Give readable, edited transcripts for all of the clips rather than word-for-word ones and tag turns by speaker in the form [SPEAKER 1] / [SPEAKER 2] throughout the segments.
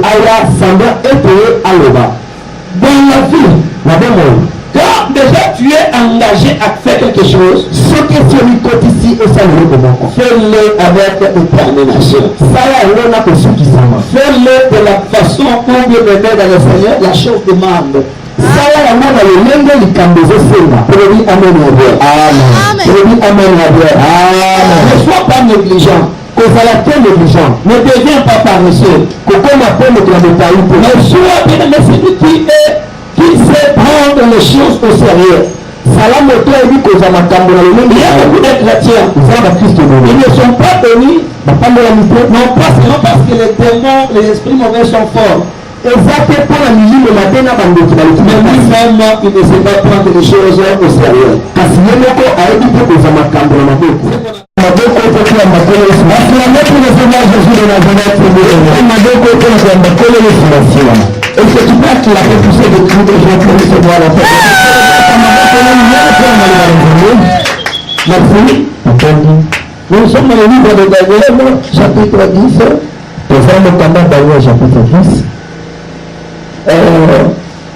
[SPEAKER 1] aya sanda ete aloba dans la vie na demande. Quand déjà tu es engagé à faire quelque chose, ce que tu lui côté ici au salon de mon fais-le avec détermination. Ça y est, on a que ce qui s'en va. Fais-le de la façon où Dieu me met dans le Seigneur, la chose demande. Ça y est, on a le lendemain du cambezo Senga. Pour lui, amen à Dieu. Amen. Pour lui, amen à Dieu. Amen. Ne sois pas négligent. Que ça la tête négligent. Ne deviens pas paresseux. Que comme appelle le grand détail. Mais sois bien, mais celui qui sait prendre les choses au sérieux. Salam au cœur dit que ça m'a cambré. Il y a beaucoup de chrétiens. Ils ne sont pas bénis. Non pas seulement parce que les démons, les esprits mauvais sont forts. Exactement pour la musique le matin à Bandoki. Mais lui-même, il ne sait pas prendre les choses au sérieux. Parce que Yémoko a évité que ça m'a cambré. Madoko pour la makolo Jésus de Nazareth. Madoko pour la makolo Jésus. Est-ce que tu penses qu'il a repoussé de tout les gens pour recevoir la paix? Merci. Nous sommes dans le livre de Daniel, chapitre 10. Nous sommes notamment dans Daniel, chapitre 10.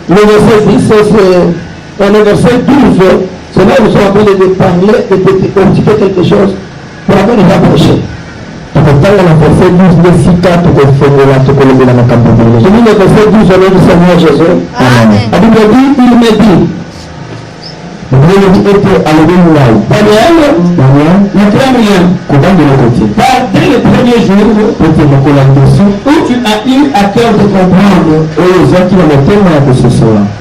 [SPEAKER 1] Le verset 10, c'est le verset 12. C'est là où nous sommes en train de parler et de expliquer quelque chose pour avoir des rapprochés. Je dis le verset 12 au nom du Seigneur Jésus. Amen. La Bible dit, il me dit, Daniel, ne crains rien. Dès le premier jour où tu as eu à cœur de comprendre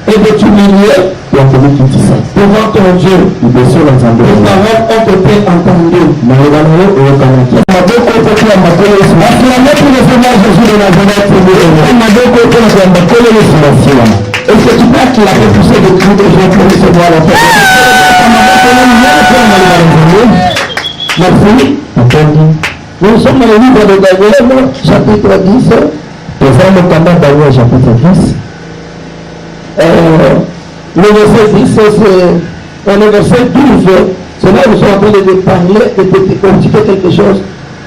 [SPEAKER 1] et de t'humilier devant ton Dieu, les paroles ont été entendues. Est-ce que tu penses qu'il a repoussé de tout les gens pour recevoir la paix? Merci. Nous sommes dans le livre de Daniel, chapitre 10. Nous sommes notamment dans Daniel, chapitre 10. Le verset 10, c'est le verset 12. C'est là où nous sommes en train de parler et de expliquer quelque chose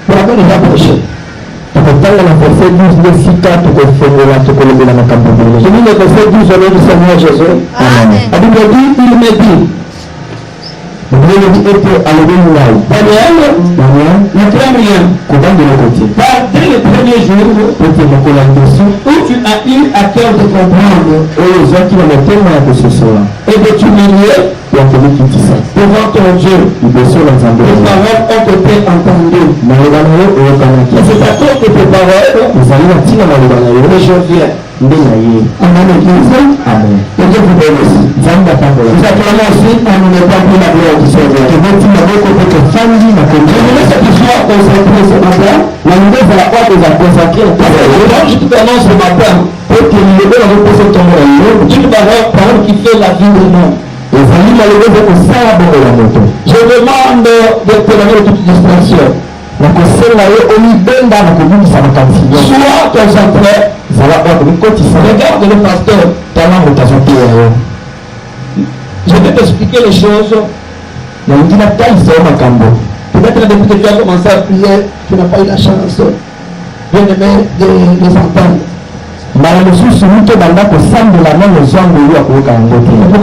[SPEAKER 1] pour avoir des rapprochés. Je dis le verset 12 au nom du Seigneur Jésus. Amen. La Bible dit, il me dit, Daniel, ne crains rien. Dès le premier jour où tu as eu à cœur de comprendre et de t'humilier devant ton Dieu, les paroles ont été entendues. Et c'est à cause de tes paroles que je viens. Amen. Amen. Que Dieu vous bénisse. Nous acclamons aussi en nous mettant pour la gloire du Seigneur. Je voulais que tu sois concentré ce matin. La nouvelle va la part des consacrés. Je t'annonce ce matin pour que le Dieu repose ton nom. Une parole qui fait la vie de nous. Je demande de te donner toute distraction. Sois concentré. Regarde le pasteur. Je vais t'expliquer les choses. Peut-être depuis que tu as commencé à prier, tu n'as pas eu la chance, bien aimé, de les entendre. Pourquoi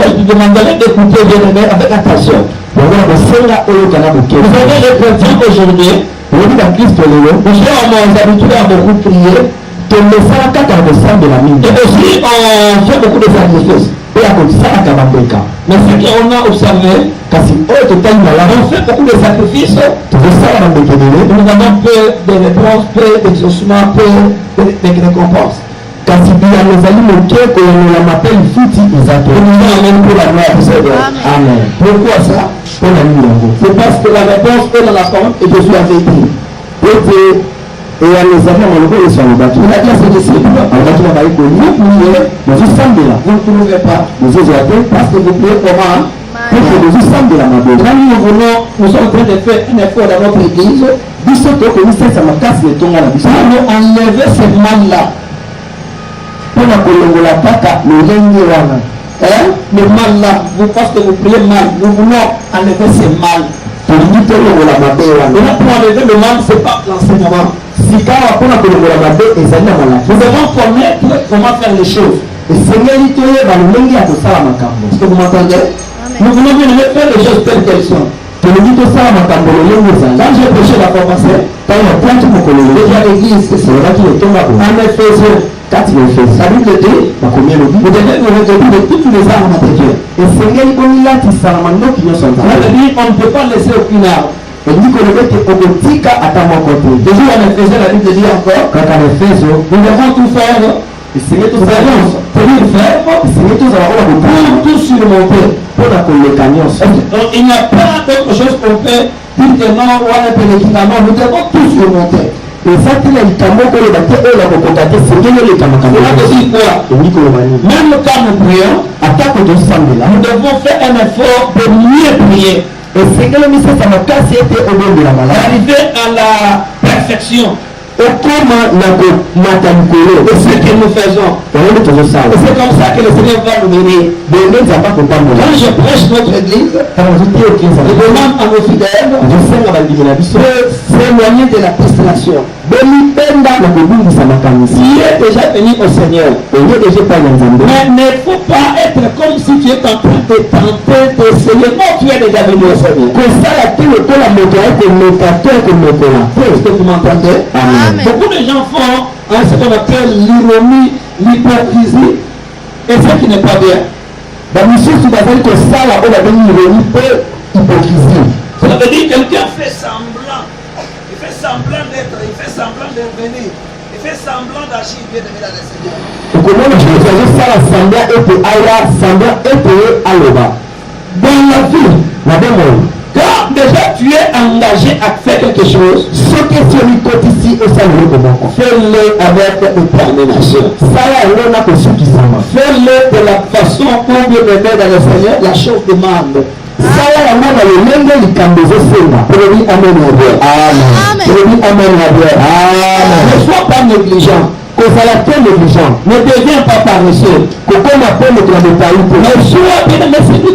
[SPEAKER 1] je te demanderais d'écouter, bien aimé, avec attention. Vous avez les chrétiens aujourd'hui, nous sommes habitués à beaucoup prier. Et aussi on fait beaucoup de sacrifices. Mais ce qu'on a observé, on fait beaucoup de sacrifices. Nous avons peu de réponses, peu d'exaucement, peu de récompenses. Amen. Pourquoi ça? C'est parce que la réponse est dans la parole et Jésus avait dit. Et à les enfants, on le sur le bâtiment. Il a dit à ses disciples, vous ne trouvez pas, parce que vous priez comment? Pour que nous sommes de la main. Nous sommes en train de faire un effort dans notre église. Pour enlever ce mal-là. Pour la kaka, le mal-là, vous parce que vous priez mal, nous voulons enlever ce mal. Pour enlever le mal, ce n'est pas l'enseignement. Nous devons connaître comment faire les choses. Est-ce que vous m'entendez? Nous voulons bien faire les choses telles qu'elles sont. Quand j'ai prêché la formation, déjà l'église, c'est là qu'il est tombé. En Éphésiens, la Bible dit, vous devez vous regarder de toutes les armes matérielles. Et Seigneur, on ne peut pas laisser aucune arme. Et dit qu'on devait être autotique à ta côté. Toujours en Éphésiens, la Bible dit encore, nous devons tout faire. Et Seigneur, tout faire, tenir ferme, pour tout surmonter. Pour la collecte. Il n'y a pas d'autre chose qu'on peut dire que non, on a un médicament, nous devons tout surmonter. Et ça, c'est le camon que le bâtiment est là pour contacter. C'est bien le camon. Cela veut dire quoi? Même quand nous prions, nous devons faire un effort de mieux prier. Et c'est que le message ça m'a cassé au bon de la maladie. Arriver à la perfection. Et ce que nous faisons. Et c'est comme ça que le Seigneur va nous bénir. Quand je prêche notre église, je demande à nos fidèles de s'éloigner de la prostration. Qui est déjà venu au Seigneur. Mais il ne faut pas être comme si tu es en train de tenter d'essayer. Non, tu es déjà venu au Seigneur. Est-ce que vous m'entendez? Beaucoup de gens font ce qu'on appelle l'ironie, l'hypocrisie, et ce qui n'est pas bien. Ça veut dire que quelqu'un fait semblant. Il fait semblant d'être, il fait semblant de venir. Il fait semblant d'agir bien de dans le Seigneur. Dans la vie, quand déjà tu es engagé à faire quelque chose, ce que tu lui côtes ici au salut de mon fais-le avec détermination. Fais-le de la façon pour bien aimer dans le Seigneur, la chose demande. Ne sois pas négligent. Ne deviens pas paresseux. Mais sois bien aimé celui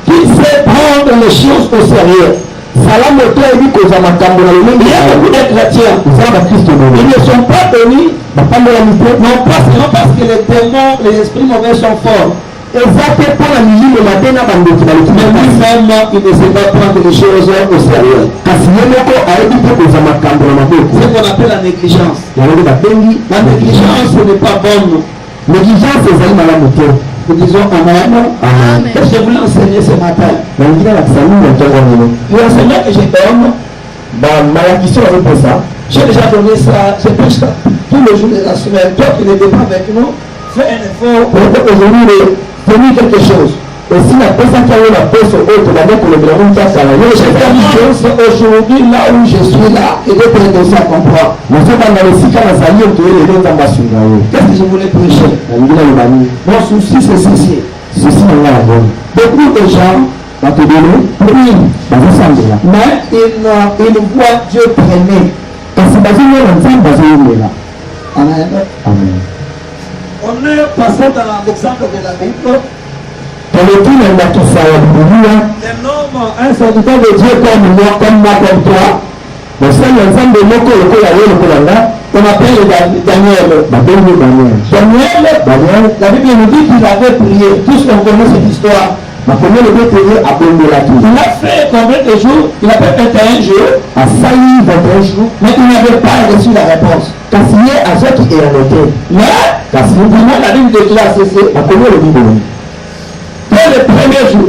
[SPEAKER 1] qui sait prendre les choses au sérieux. Il y a beaucoup de chrétiens. Ils ne sont pas bénis. Non parce que les démons, les esprits mauvais sont forts. Mais lui-même, il ne sait pas prendre les choses au sérieux. C'est ce qu'on appelle la négligence. La négligence, ce n'est pas bonne. Nous disons Amen. Et je voulais enseigner ce matin. L'enseignement que je donne, j'ai déjà donné ça, je prêche ça tous les jours de la semaine. Toi qui n'étais pas avec nous, fais un effort pour aujourd'hui de tenir quelque chose. Et si la personne qui a eu la peste au haut, tu vas dire que le grand cas, ça va. Je t'annonce aujourd'hui là où je suis là, et de prendre ça comprendre. Qu'est-ce que je voulais prêcher? Mon souci, c'est ceci. Beaucoup de gens prient, mais ils voient Dieu traîner. Amen. On est passé dans l'exemple de la Bible. Un homme, un serviteur de Dieu comme moi, comme toi, on appelle Daniel. Daniel, la Bible nous dit qu'il avait prié. Tous on connaît cette histoire. Il a fait combien de jours? Il a fait 21 jours. Mais il n'avait pas reçu la réponse. Mais, la Bible déclare ceci. Dès le premier jour,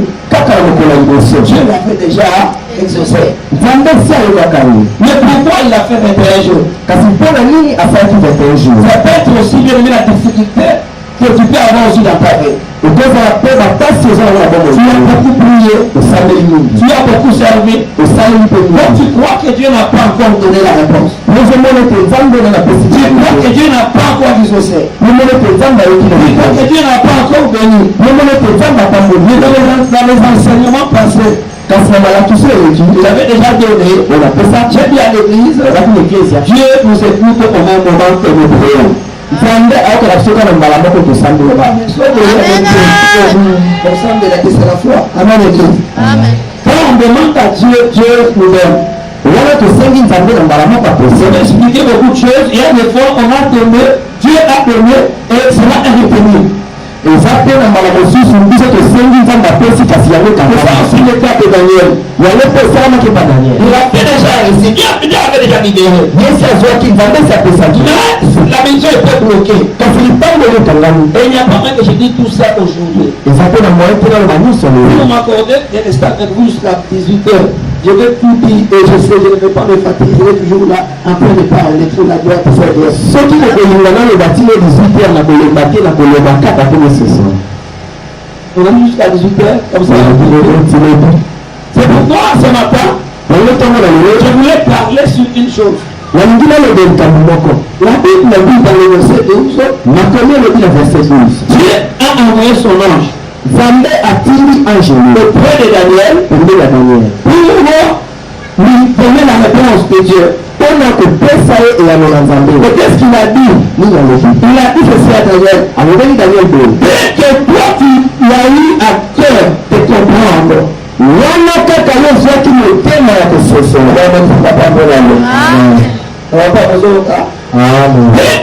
[SPEAKER 1] Dieu l'avait déjà exaucé. Mais pourquoi il a fait 21 jours? Ça peut être aussi bien la difficulté que tu peux avoir aussi dans ta vie. Tu as beaucoup prié, tu as beaucoup servi, donc tu crois que Dieu n'a pas encore donné la réponse. Tu crois que Dieu n'a pas encore exaucé. Tu crois que Dieu n'a pas encore béni. Dans les enseignements passés, il avait déjà donné. J'ai dit à l'église, Dieu nous écoute au même moment que nous prions. C'est la foi. Amen. Quand on demande à Dieu, Dieu nous donne. vais expliquer beaucoup de choses. Il y a des fois, on a donné, Dieu a donné, et cela est retenu. Et ça, c'est aussi le cas de Daniel. Il a fait déjà réussi. Il avait déjà libéré. Mais la maison était bloquée. Et il n'y a pas même que je dis tout ça aujourd'hui. Si vous m'accordez, je vais rester avec vous jusqu'à 18h. Je vais tout dire et je sais, je ne vais pas me fatiguer. Je vais toujours là en train de parler pour la gloire de Dieu. Ceux qui ne peuvent pas le bâtiment 18h, on a mis jusqu'à 18h, comme ça. C'est pourquoi ce matin, je voulais parler sur une chose. La Bible dit dans le verset 12, Dieu a envoyé son ange. Zambé a-t-il ange auprès de Daniel pour lui donner la réponse de Dieu. Et qu'est-ce qu'il a dit? Il a dit ceci à Daniel. Dès que toi tu as eu à cœur de comprendre, dès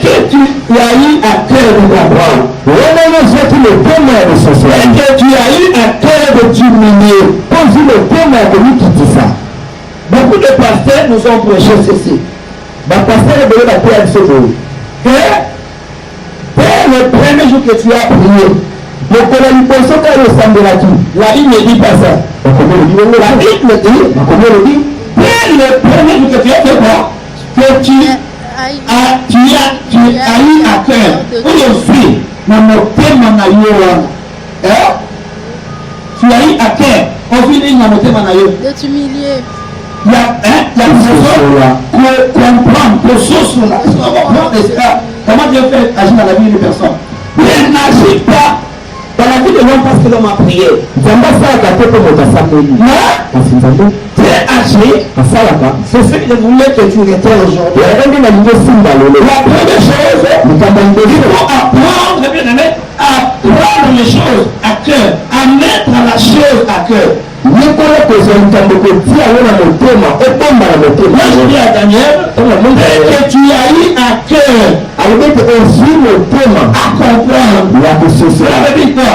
[SPEAKER 1] que tu as eu à cœur de comprendre, dès que tu as eu à cœur de t'humilier, beaucoup de pasteurs nous ont prêché ceci. Que dès le premier jour que tu as prié, la Bible ne dit pas ça. La Bible dit, dès le premier jour que tu as fait quoi? Que tu as eu à cœur. Tu as eu à cœur. De t'humilier. Il y a comprendre que ce là. Comment Dieu fait agir dans la vie d'une personne? Il n'agit pas dans la vie de l'homme parce que l'homme a prié. Dieu agit. C'est ce que je voulais que tu retiennes aujourd'hui. La première chose, il faut apprendre, bien aimé, à prendre les choses à cœur, à mettre la chose à cœur. Moi je dis à Daniel que tu as eu à cœur à comprendre. Ça veut dire quoi?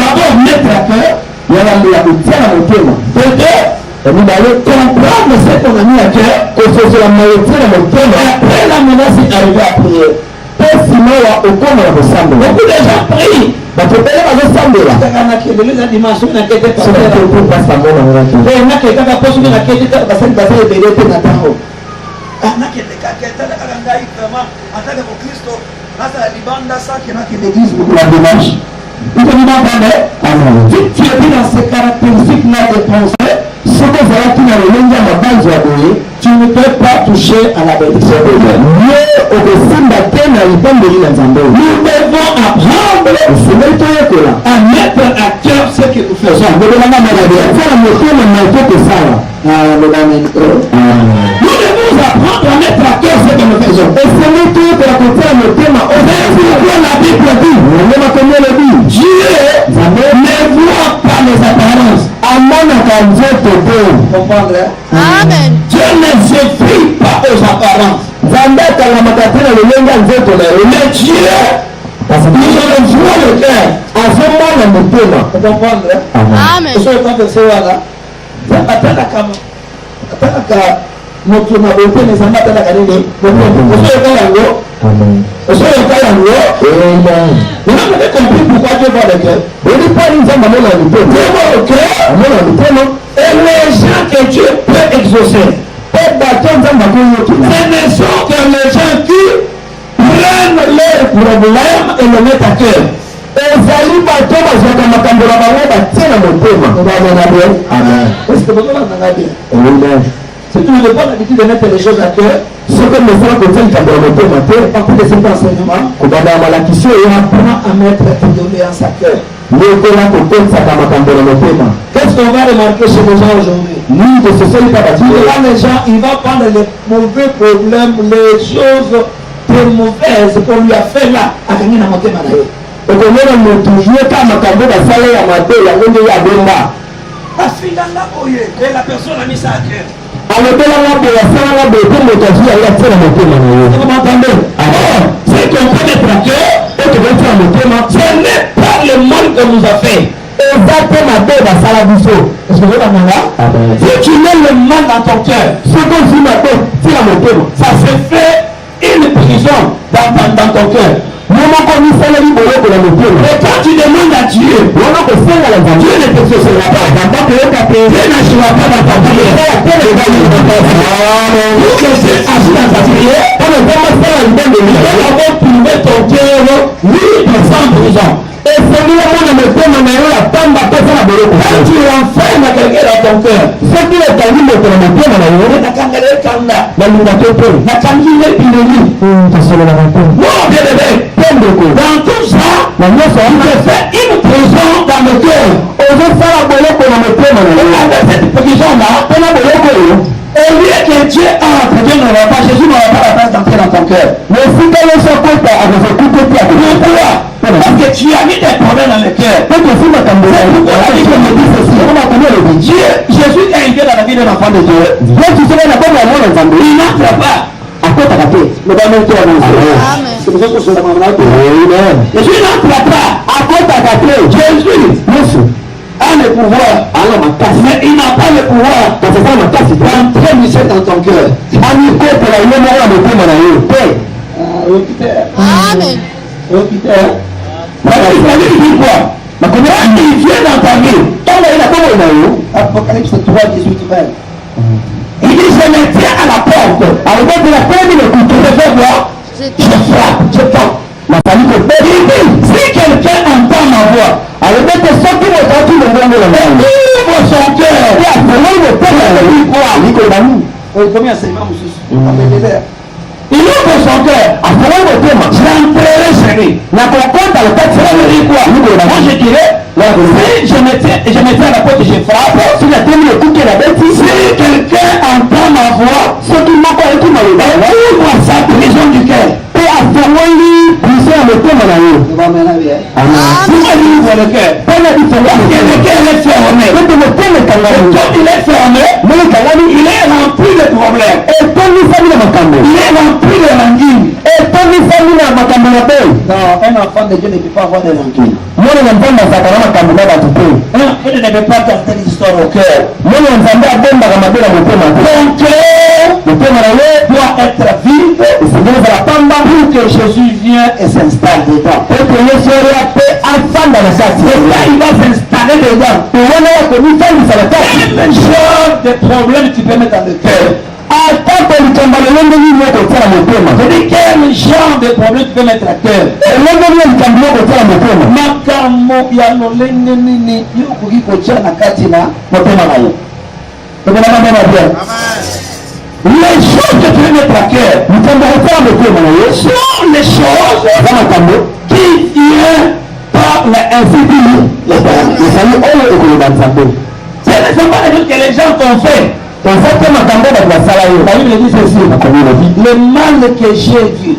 [SPEAKER 1] D'abord mettre à cœur, comprendre ce qu'on a mis à cœur, et après la menace est arrivée à prier. Beaucoup de gens prient. Tu es dans ces caractéristiques-là de pensée. Tu ne peux pas toucher à la bénédiction de Dieu. Nous devons apprendre à mettre à cœur ce que nous faisons. Nous devons apprendre à mettre à cœur ce que nous faisons. Et c'est nous tous que la Bible dit, Dieu ne voit pas les apparences. Comprendre? Amen. Dieu ne s'effraie pas aux apparences. Mais Dieu, il voit le cœur. Comprendre? Amen. Notre beauté ne s'en va pas la nous avez compris pourquoi Dieu voit le cœur. Dieu voit le cœur. Et les gens que Dieu peut exaucer, ce ne sont que les gens qui prennent leurs problèmes et le mettent à cœur. Est-ce que vous avez bien? C'est toujours de bonne habitude de mettre les choses à cœur. Ce que nous faisons comme ça, il partir de cet enseignement, on apprend à mettre une doléance à cœur. Qu'est-ce qu'on va remarquer chez les gens aujourd'hui? Les gens, il va prendre les mauvais problèmes, les choses très mauvaises qu'on lui a fait là, à gagner dans mon thème.
[SPEAKER 2] Et la personne a mis ça à cœur.
[SPEAKER 1] Vous m'entendez? Alors, c'est qu'on peut mettre à cœur et que vous faire le thème. Ce n'est pas le mal qu'on nous a fait. Si tu mets le mal dans ton cœur, ça se fait une prison dans ton cœur. Mais quand tu demandes à Dieu, Dieu ne te cessera pas. Dieu n'agira pas dans ta prière. Pour que Dieu agisse dans ta prière, on ne peut pas faire une bonne nuit. On va priver ton cœur, lui, sans prison. Et c'est lui qui me demande la tombe à faire la boule. Quand tu enfermes quelqu'un dans ton cœur, c'est qui est ta vie de la dans tout ça, il te fait une prison dans le cœur. Avec cette prison-là, au lieu que Dieu entre, Dieu n'aura pas, Jésus n'aura pas la place d'entrer dans ton cœur. Pourquoi? Parce que tu as mis des problèmes dans le cœur. Dieu, Jésus est arrivé dans la vie d'un enfant de Dieu. Il n'entre pas. Jésus n'entre pas. Jésus a le pouvoir. Mais il n'a pas le pouvoir d'entrer Michel dans ton cœur. Amen. Il dit quoi? Quand il vient dans ta vie, Apocalypse 3, 18, 20. Il dit, je me tiens à la porte. Alors, quand la porte est écoutée, je fais quoi? Je frappe, je tente. Il dit, si quelqu'un entend ma voix, alors ouvre son cœur. Combien c'est il ouvre son cœur. J'entrerai chez lui. Moi je dirais, si je me tiens à la porte et je frappe, si quelqu'un entend ma voix, ouvre sa prison du cœur. Ouvre le cœur. Parce que le cœur est fermé. Comme il est fermé, il est rempli de problèmes. Il est rempli de langues. Non, un enfant de Dieu ne peut pas avoir de langues. Un enfant ne peut pas garder l'histoire au cœur. Ton cœur doit être vide pour que Jésus vienne et s'installe dedans. Et là, il va s'installer dedans. Quel genre de problème tu peux mettre dans le cœur? C'est-à-dire quel genre de problème tu peux mettre à cœur? Les choses que tu veux mettre à cœur sont les choses qui viennent par l'infidélité. Ce ne sont pas les choses que les gens t'ont fait. La Bible dit ceci. Le mal que j'ai vu,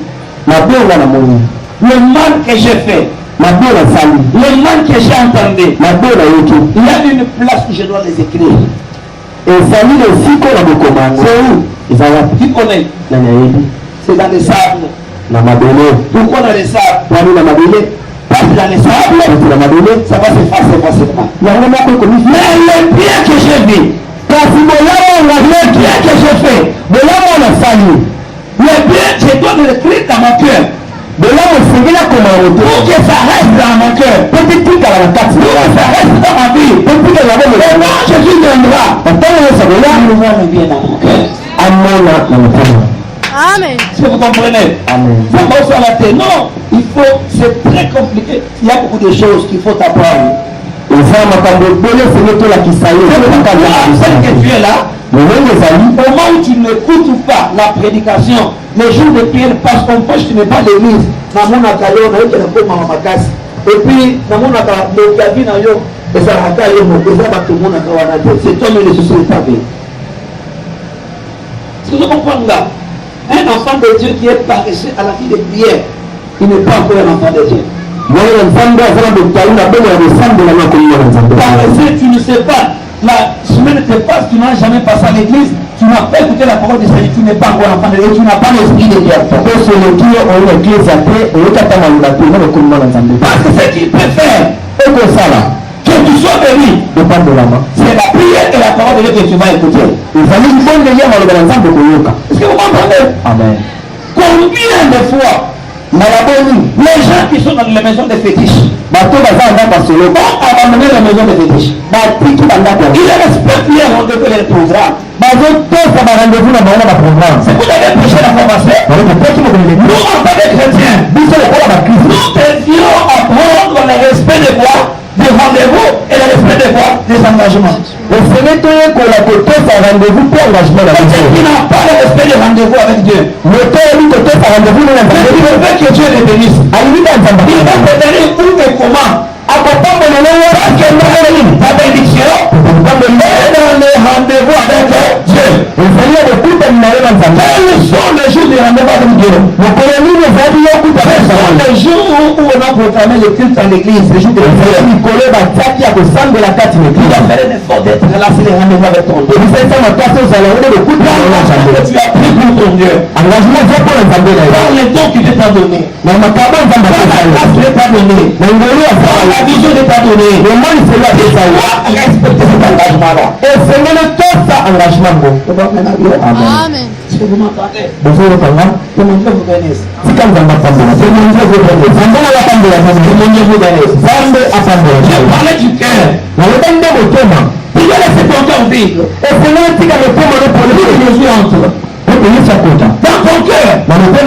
[SPEAKER 1] le mal que j'ai fait, le mal que j'ai entendu, il y a une place où je dois les écrire. C'est où? Qui connaît? C'est dans les sables. Pourquoi dans les sables? Parce que dans les sables, ça va s'effacer facilement. Mais le bien que j'ai vu, le bien que j'ai fait, le bien, je dois l'écrire dans mon cœur. Pour que ça reste dans mon cœur. Pour que ça reste dans ma vie. Et non, Jésus viendra. Il va me bien dans mon cœur. Amen. Est-ce que vous comprenez? Amen. Non, c'est très compliqué. Il y a beaucoup de choses qu'il faut apprendre. C'est que tu es là. Au moment où tu n'écoutes pas la prédication, les jours de prière passent comme quoi tu n'es pas l'église. Et puis, c'est toi le souci de ta vie. Est-ce que vous comprenez là? Un enfant de Dieu qui est paresseux à la vie de prière, il n'est pas encore un enfant de Dieu. Paresseux, tu ne sais pas
[SPEAKER 2] la semaine te passe, tu n'as jamais passé à l'église, tu n'as pas écouté la parole du Seigneur, tu n'es pas encore enfant de Dieu, tu n'as pas l'esprit de Dieu. Parce que ce qu'il peut faire, que tu sois béni, c'est la prière et la parole de Dieu que tu vas écouter. Est-ce que vous comprenez? Amen. Combien de fois les gens qui sont dans les maisons de fétiches ont abandonné la maison de fétiches. Ils respectent les rendez-vous et les programmes. C'est vous avez prêché la formation. Nous, en tant que chrétiens, nous devions apprendre le respect de quoi? Des rendez-vous et le respect de quoi? Des engagements. Celui qui n'a pas le respect des rendez-vous avec Dieu, il veut que Dieu le bénisse. Il va te donner où et comment. Ta bénédiction est dans les rendez-vous avec Dieu. Quels sont les jours de rendez-vous avec Dieu? Les jours où on a proclamé le culte à l'église, les jours de l'église. Il va faire un effort d'être là, c'est les rendez-vous avec ton Dieu. Tu as pris pour ton Dieu. Par les dons qu'il t'a donné. Par la grâce qu'il t'a donné. La vision de t'a donné. Le monde c'est là de respecter cet engagement-là. Et c'est le tout ça engagement. Amen. Est-ce que vous m'entendez? Bonjour le Papa. Que mon Dieu vous bénisse. Si quand vous m'entendez, que mon Dieu vous bénisse. Que mon Dieu vous bénisse. Je parlais du cœur. Tu dois laisser ton cœur vivre. Et c'est là que le cœur pour le Jésus entre. Dans ton cœur. Tu ne peux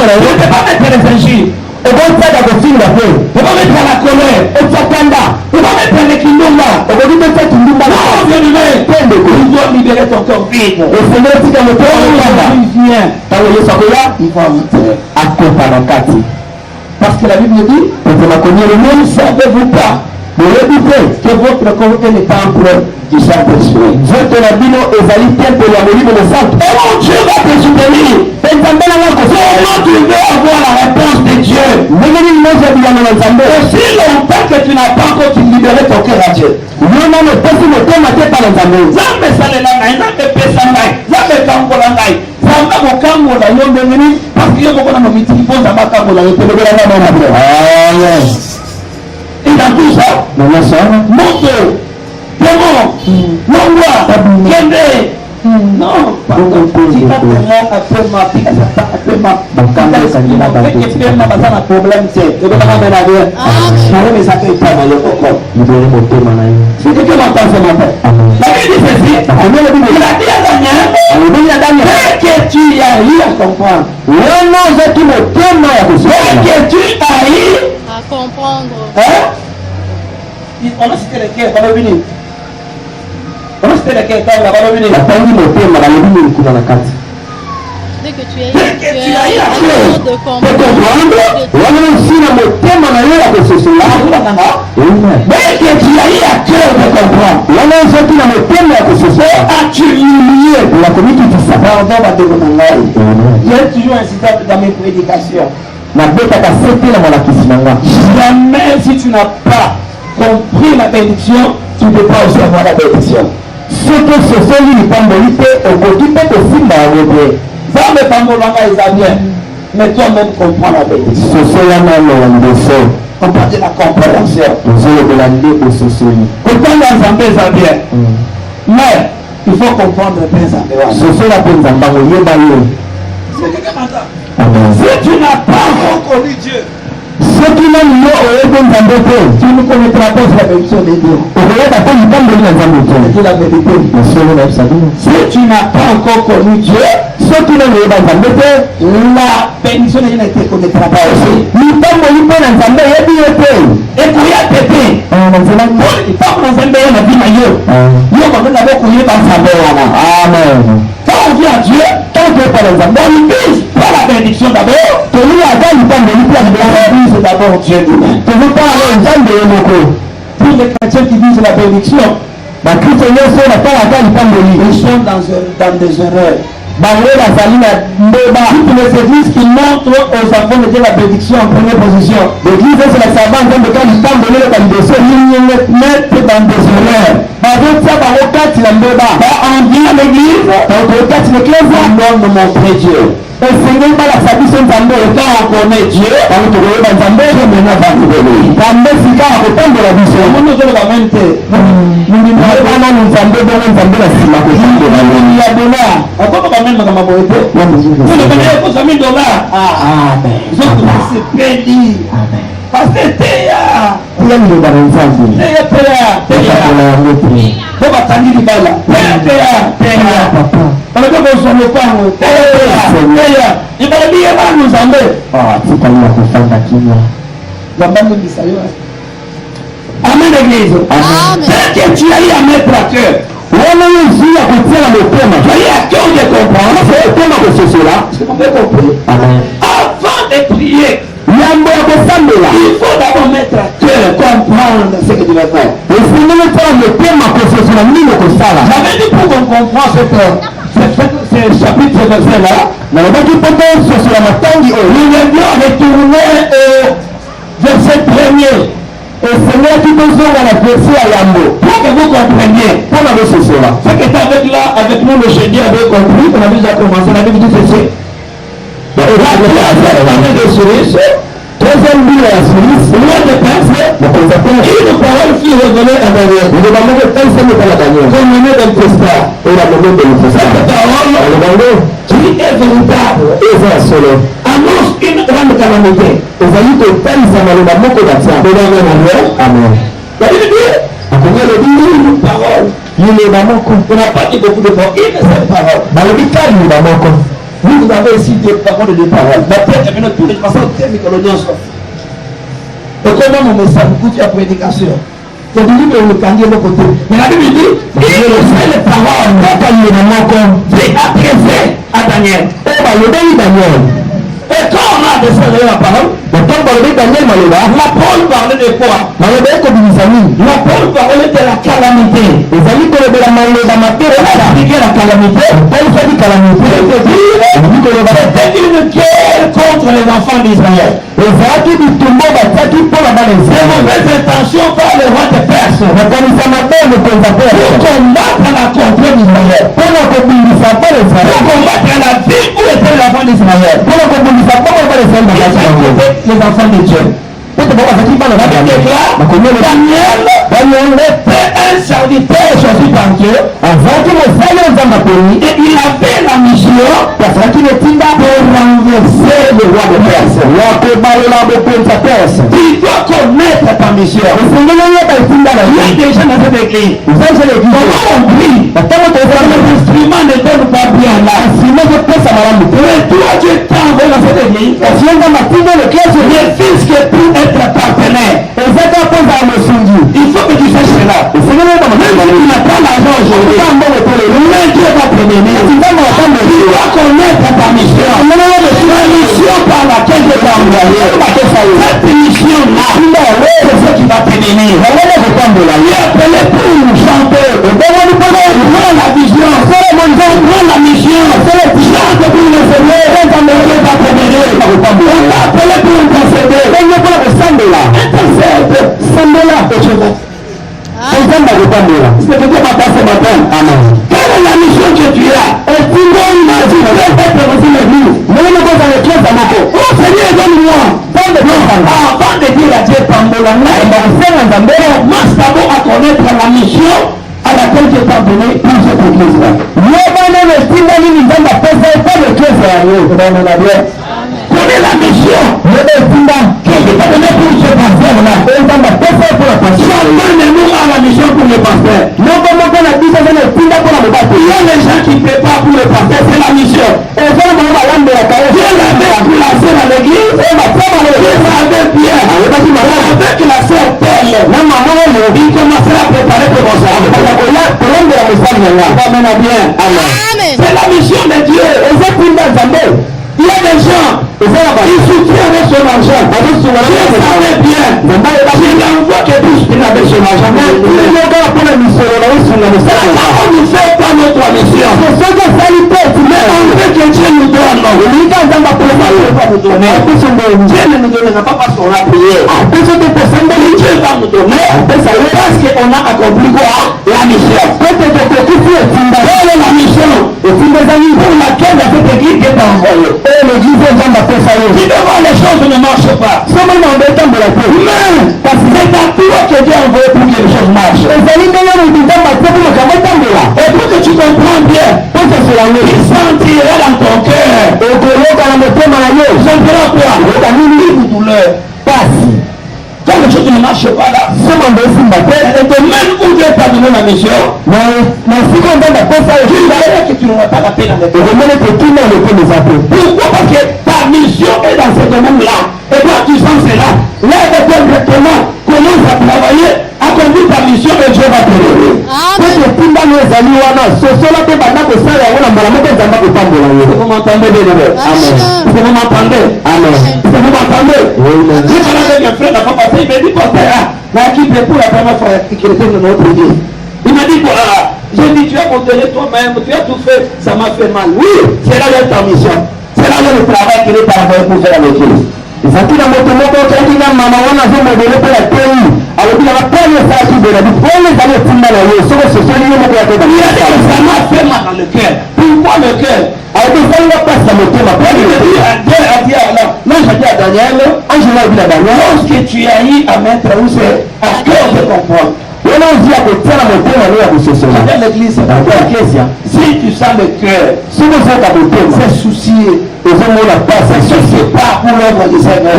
[SPEAKER 2] pas mettre les injures. Tu ne peux pas mettre la colère. Tu ne peux pas mettre les kindumba. Tu dois libérer ton cœur vide. Et c'est là que le cœur vient. Il va entrer. Parce que la Bible dit, ne savez-vous pas que votre corps est le temple du Saint-Esprit. Et mon Dieu va te soutenir. Comment tu veux avoir la réponse de Dieu? Aussi longtemps que tu n'as pas encore libéré ton cœur à Dieu. Et dans tout ça, monte, démon, l'ombre, Kende. Non, pardon, si tu as problème, c'est que tu arrives à comprendre. Que tu arrives
[SPEAKER 3] à comprendre.
[SPEAKER 2] On a cité les cœurs, on a venu. On a cité les cœurs, on a venu.
[SPEAKER 3] Dès que tu es
[SPEAKER 2] à
[SPEAKER 3] de comprendre.
[SPEAKER 2] Dès que tu as eu à cœur de comprendre. As-tu humilié la communauté du sabbat? J'ai toujours insisté dans mes prédications. Jamais si tu n'as pas compris la bénédiction, tu ne peux pas aussi avoir la bénédiction. Ce que ce sont les pambolité au côté de Simba. Ça me pambolanga est bien, mais toi-même comprends la bénédiction. On parle de la compréhension. Autant l'ensemble est bien, mais il faut comprendre le principe. Si tu n'as pas encore connu Dieu, tu ne connaîtras pas la bénédiction de Dieu. C'est la vérité. Si tu n'as pas encore connu Dieu, la bénédiction de Dieu ne te connaîtra pas aussi. Quand on vient à Dieu, on vise pas la bénédiction d'abord. On vise d'abord Dieu lui-même. Pour les chrétiens qui visent la bénédiction, ils sont dans des erreurs.
[SPEAKER 1] Toutes les églises qui montrent aux enfants de Dieu la bénédiction en première position. L'église c'est la savante de quand il tente de donner la bénédiction, il met dans des honneurs. On vient à l'église, on doit nous montrer Dieu. Et Seigneur, par la satisfaction de Dieu, quand on connaît Dieu, on peut trouver dans Dieu, maintenant va nous donner. Dans le cas, on peut prendre la vision. Nous nous avons la même tête. Nous nous avons la cima. Il y a $. Encore quand même, madame Aboete. Vous ne connaissez pas $1,000. Amen. Vous êtes béni. Amen. Parce que Théa. Il y a $1,000 dans le sang. Théa. Vous attendez du bal. Théa. Papa. On ne peut pas se le faire. Théa. Il va dire à nous en deux. Ah, c'est quand même qu'on fait la kimia. La bande de Sayo. Amen, l'église.
[SPEAKER 3] Amen.
[SPEAKER 1] C'est que tu as eu à mettre à cœur. On a eu ici à côté dans le thème. Tu as eu à cœur de comprendre. C'est le thème que c'est cela. C'est qu'on peut comprendre. Amen. Avant de prier, il faut d'abord mettre à cœur, comprendre ce que tu vas faire. Et si nous mettons le thème que c'est cela, nous le constatons. J'avais dit pour qu'on comprenne ce chapitre verset-là, nous allons retourner au verset 1er. Et Seigneur qui nous ouvre la verset à Yambo. Pour que vous compreniez, pour la verset cela. Ce qui est avec nous, le jeudi avait compris, on avait déjà commencé, on avait dit ceci. Troisième but à la Suisse, loin de penser, une parole qui revenait à Daniel. Nous demandons de penser à Daniel. Comme le nom d'un testat. Et la demande de l'État. Cette parole, qui est véritable, et c'est solo, annonce une grande calamité. Et ça dit que tel Samaloma Moko Datia. Amen. La Bible dit, on le dit une parole. Il est dans mon compte. On n'a pas dit beaucoup de fois. Une seule parole. Dans le but, il est dans mon compte. Vous avez ici des paroles de paroles. La tête est maintenant tous les façons de l'audience. Et comment on met ça, beaucoup de prédication. C'est dit que le candidat de côté. Mais la Bible dit, il sait les paroles. Quand il est dans mon compte, c'est adressé à Daniel. Et bah, le pays Daniel. Et quand on a adressé la parole, le temps parlait Daniel Maloba, la parole parlait de quoi? Maloba est comme des amis. La parole parlait de la calamité. Les amis que le Maloba m'a fait expliquer la calamité. Elle fait une calamité. C'était une guerre contre les enfants d'Israël. Les gens qui tombent qui pour la balle. C'est mauvaise intention par le roi de Perse. Pour combattre la contrée d'Israël. Pour combattre la ville où était l'enfant d'Israël. Les enfants de Dieu. Daniel était un serviteur choisi par Dieu. Et il avait la mission pour renverser le roi de Perse. Tu dois connaître ta mission. Il y a des gens dans cette église. Comment on prie? L'instrument ne donne pas bien là. Mais toi tu t'envoies dans cette église. Le fils qui est pour être partenaire. Il faut que tu saches cela. Même si tu n'as pas l'argent aujourd'hui, mais Dieu va te donner. Tu dois connaître ta mission. La mission par laquelle tu t'es envoyé. Cette mission-là, c'est ce qui va te donner. Il est appelé pour chanter. Prends la vision. Prends la mission. Chante pour le Seigneur. Dieu va te donner. On t'a appelé pour intercéder. Intercède. Sembla de Dieu. C'est ce que Dieu m'a passé ce matin. Amen. Quelle est la mission que tu as? Et tu dois imaginer peut-être aussi l'église. Mais nous sommes dans les clés à Moko. Oh Seigneur, donne-moi. Avant de dire à Dieu, commence d'abord à connaître la mission à laquelle Dieu t'a donné pour cette église-là. Connais la mission. Que Dieu t'a donné pour ce pasteur-là. Nous à la mission pour le pasteur. Il y a les gens qui préparent pour le pasteur, c'est la mission. Dieu l'avait placé dans l'église. Dieu savait bien. Avec la sœur Pelle, il commençait à préparer pour ça. C'est la mission de Dieu. Il y a des gens, ils soutiennent avec son argent. Dieu savait bien. Je l'envoie que tous avec son argent. Mais on ne fait pas notre mission. Mais on nous donner. Dieu ne nous donnera pas parce qu'on a prié. Dieu va nous donner parce qu'on a accompli quoi? La mission. Quelle est la mission pour laquelle cette église est envoyée? Si devant les choses ne marchent pas, mais parce que c'est à toi que Dieu a envoyé pour que les choses marchent. Et pour que tu comprennes bien, il sentira dans ton cœur. Sentira quoi? Une douleur. Quand les choses ne marchent pas là, et que même où Dieu t'a donné la mission, tu verras que tu n'auras pas la peine avec toi. Pourquoi? Parce que ta mission est dans ce domaine-là. Et toi tu sens cela. Lève directement, commence à travailler, accomplis ta mission et Dieu va te donner. Vous m'entendez bien? Amen. Vous m'entendez? Amen. Vous m'entendez? J'ai parlé avec un frère, n'a pas passé, il m'a dit quoi faire? Qui pour la première fois qui était dans notre église. Il m'a dit quoi? J'ai dit, tu as modéré toi-même, tu as tout fait, ça m'a fait mal. Oui, c'est là ta mission. C'est là le travail qu'il est envoyé pour faire avec l'église. Zakina moto moko kakina mama wana zo modele pe la tei alobila bakanya sa kibela bipole za letinda na yo soko sosoni yo moko ya teba ça m'a fait mal dans le cœur. Pourquoi le cœur? Avec ça il va pas sa motema pas Dieu a dit alors non j'ai dit à Daniel Angela dit à Daniel lorsque tu as eu à mettre où c'est à cœur de comprendre. Dans l'église, si tu sens le cœur, c'est soucié, c'est pas pour l'œuvre du Seigneur.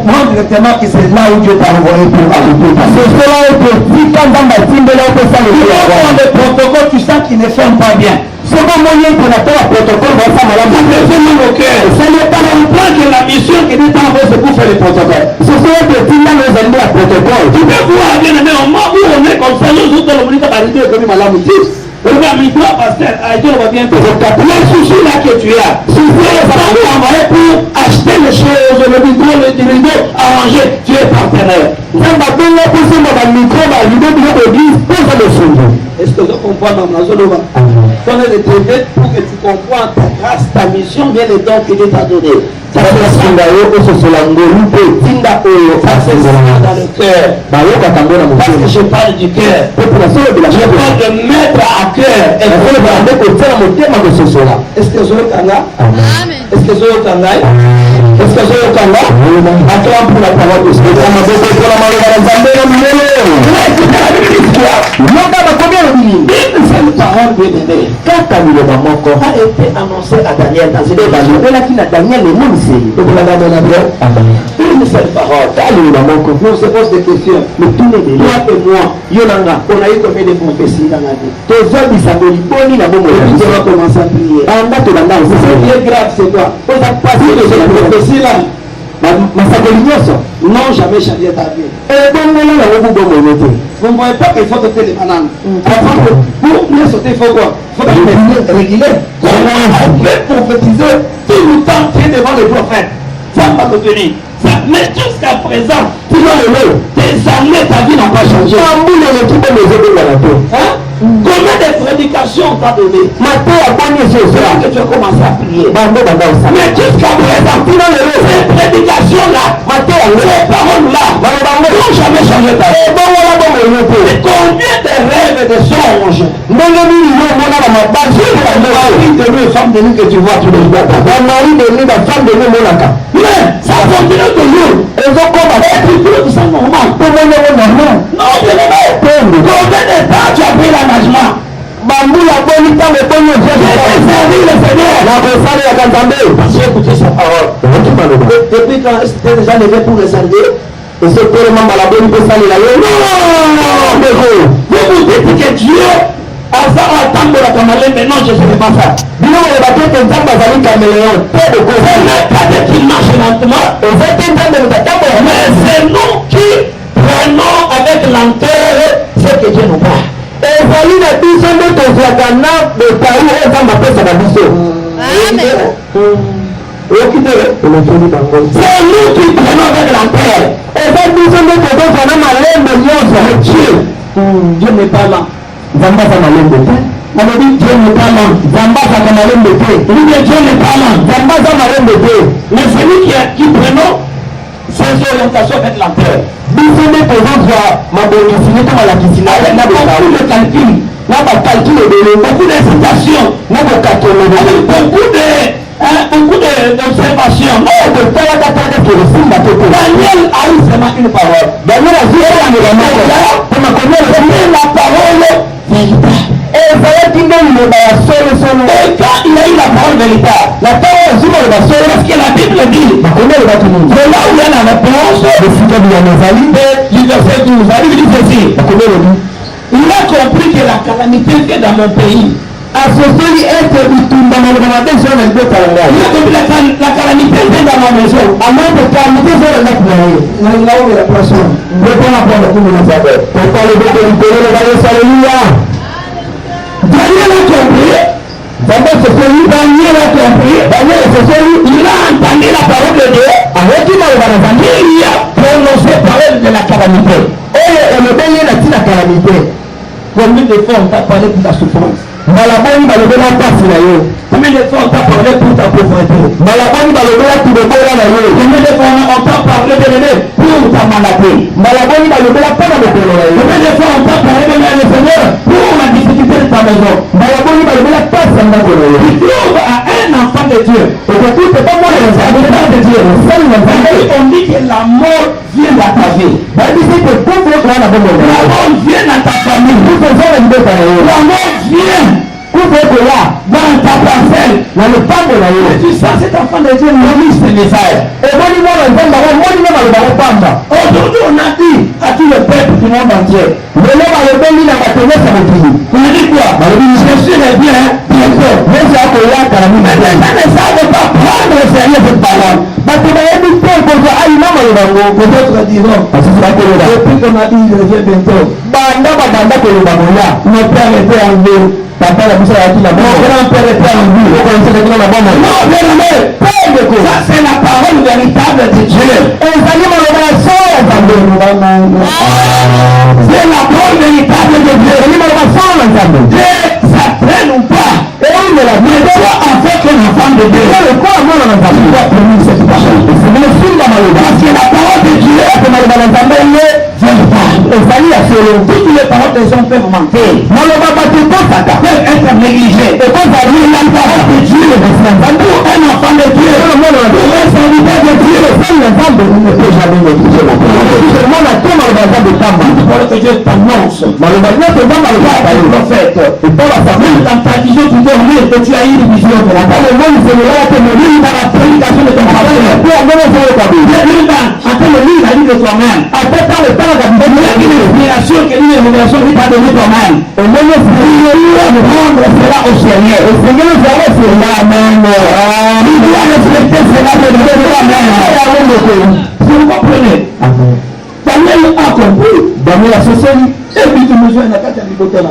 [SPEAKER 1] Moi directement que c'est là où Dieu t'a envoyé pour le protocole, tu sens qu'il ne ferme pas bien. C'est pas moyen pour la protocole, ce n'est pas le plan que la mission qui est envoyée, c'est pour faire le protocole. Tu peux voir bien aimé au moment où on est comme ça, nous autres on est arrivé comme madame dit. Regarde, toi pasteur, on va bien te faire. Le souci là que tu as, si c'est ça envoyé pour acheter les choses, le micro, le rideau, arranger, tu es partenaire. Est-ce que tu comprends dans la zone? On est retrouvé pour que tu comprends ta grâce, ta mission, bien les dons que Dieu t'a donné. Ça c'est dans le cœur. Parce que je parle du cœur. Je parle de mettre à cœur. Est-ce que je Kanga? Est-ce que je Kanga? Est-ce que je Kanga? Attends pour la parole de Dieu. Cette parole bien aimée, quand a été annoncé à Daniel dans une une seule parole, nous se pose des questions. Toi et moi, Yolanda, on a eu combien de prophéties dans la vie? On va commencer à prier. Ce qui est grave, c'est quoi? On a passé de cette prophétie là. Non, jamais changé ta vie. Vous ne voyez pas qu'il faut sauter les bananes. Pour bien sauter, il faut quoi? Il faut réguler. On peut prophétiser tout le temps devant les prophètes. Ça va te venir. Mais jusqu'à présent, tu dois le tes années, ta vie n'a pas changé. Combien de prédications on t'a donné? Que tu as commencé à prier. Mais jusqu'à présent, ces prédications-là, ces paroles-là, n'ont jamais changé ta vie. Et combien de rêves et de songes? De nous, femme de nous que tu vois tous les jours. Mais ça continue toujours. Et puis tout ça normal. Non, bien aimé. Combien de temps tu as pris l'engagement? J'ai écouté sa parole. Depuis quand est-ce que tu es déjà levé pour le servir? Et c'est pour le moment la bonne personne là. Non, vous dites que Dieu a ça à attendre la caméléon, mais non, je ne sais pas ça. Ce n'est pas qu'il marche lentement, mais c'est nous qui prenons avec lenteur ce que Dieu nous parle. C'est nous qui prenons avec lenteur. Dieu n'est pas là. On a dit Dieu n'est pas lent. Zambaza kamalem de paix. Il dit Dieu n'est pas lent. Zambaza malem de paix. Mais celui qui prenons ses orientations avec la terre. Bisone présente ma bénéficie comme la piscine. Avec beaucoup de calculs. Là, ma calcul est donné. Beaucoup d'incitations. Là, ma calcul est donné. Beaucoup d'observations. Daniel a eu seulement une parole. Daniel a dit la parole véritable. Et quand il a eu la parole véritable, la parole véritable, parce que la Bible dit, c'est là où il y a la réponse du verset 12. La Bible dit ceci. Il a compris que la calamité était dans mon pays. Il a compris la calamité était dans ma maison. Daniel a compris. Il a entendu la parole de Dieu. Il a prononcé parole de la calamité. Combien de fois on t'a parlé pour ta souffrance? Combien de fois on t'a parlé pour ta pauvreté? Combien de fois on t'a parlé pour ta maladie? Combien de fois on t'a parlé de le Seigneur pour la difficulté de ta maison? Tu trouves à un enfant de Dieu. On dit que la mort vient dans ta vie. La mort vient dans ta famille. La mort vient dans ta parcelle. Et tu sens cet enfant de Dieu nourrit ce message. Aujourd'hui on a dit à tout le peuple du monde entier. On a dit quoi? Jésus revient bientôt. Mais ça ne savent pas prendre au sérieux cette parole. Peut-être diront, depuis qu'on a dit il revient bientôt. Mon père était en vie. Mon grand-père était en vie. Non, bien-aimé, ça c'est la parole véritable de Dieu. C'est la parole véritable de Dieu. Dieu, ça traîne ou pas. Mais toi, en fait, qu'un enfant de Dieu, tu dois prononcer cette parole. Parce que la parole de Dieu, toutes les paroles des hommes peuvent manquer. Peuvent être négligées. La parole de Dieu, pour un enfant de Dieu, pour un serviteur de Dieu, ne peut jamais négliger la parole de Dieu. Que Dieu t'annonce. Le prophète. Dans ta vision, tu dois lire que tu as eu une vision de la parole. Dans la prédication de ton parole. En train de lire la vie de toi-même. Une inspiration que une révélation qui t'a donné toi-même. Le prendre cela au sérieux. Le Seigneur va cela. Amen. Il doit respecter cela de toi-même. Si vous comprenez. Daniel a compris. Daniel a cessé. Et puis tu me joues à la carte de l'hypothèse.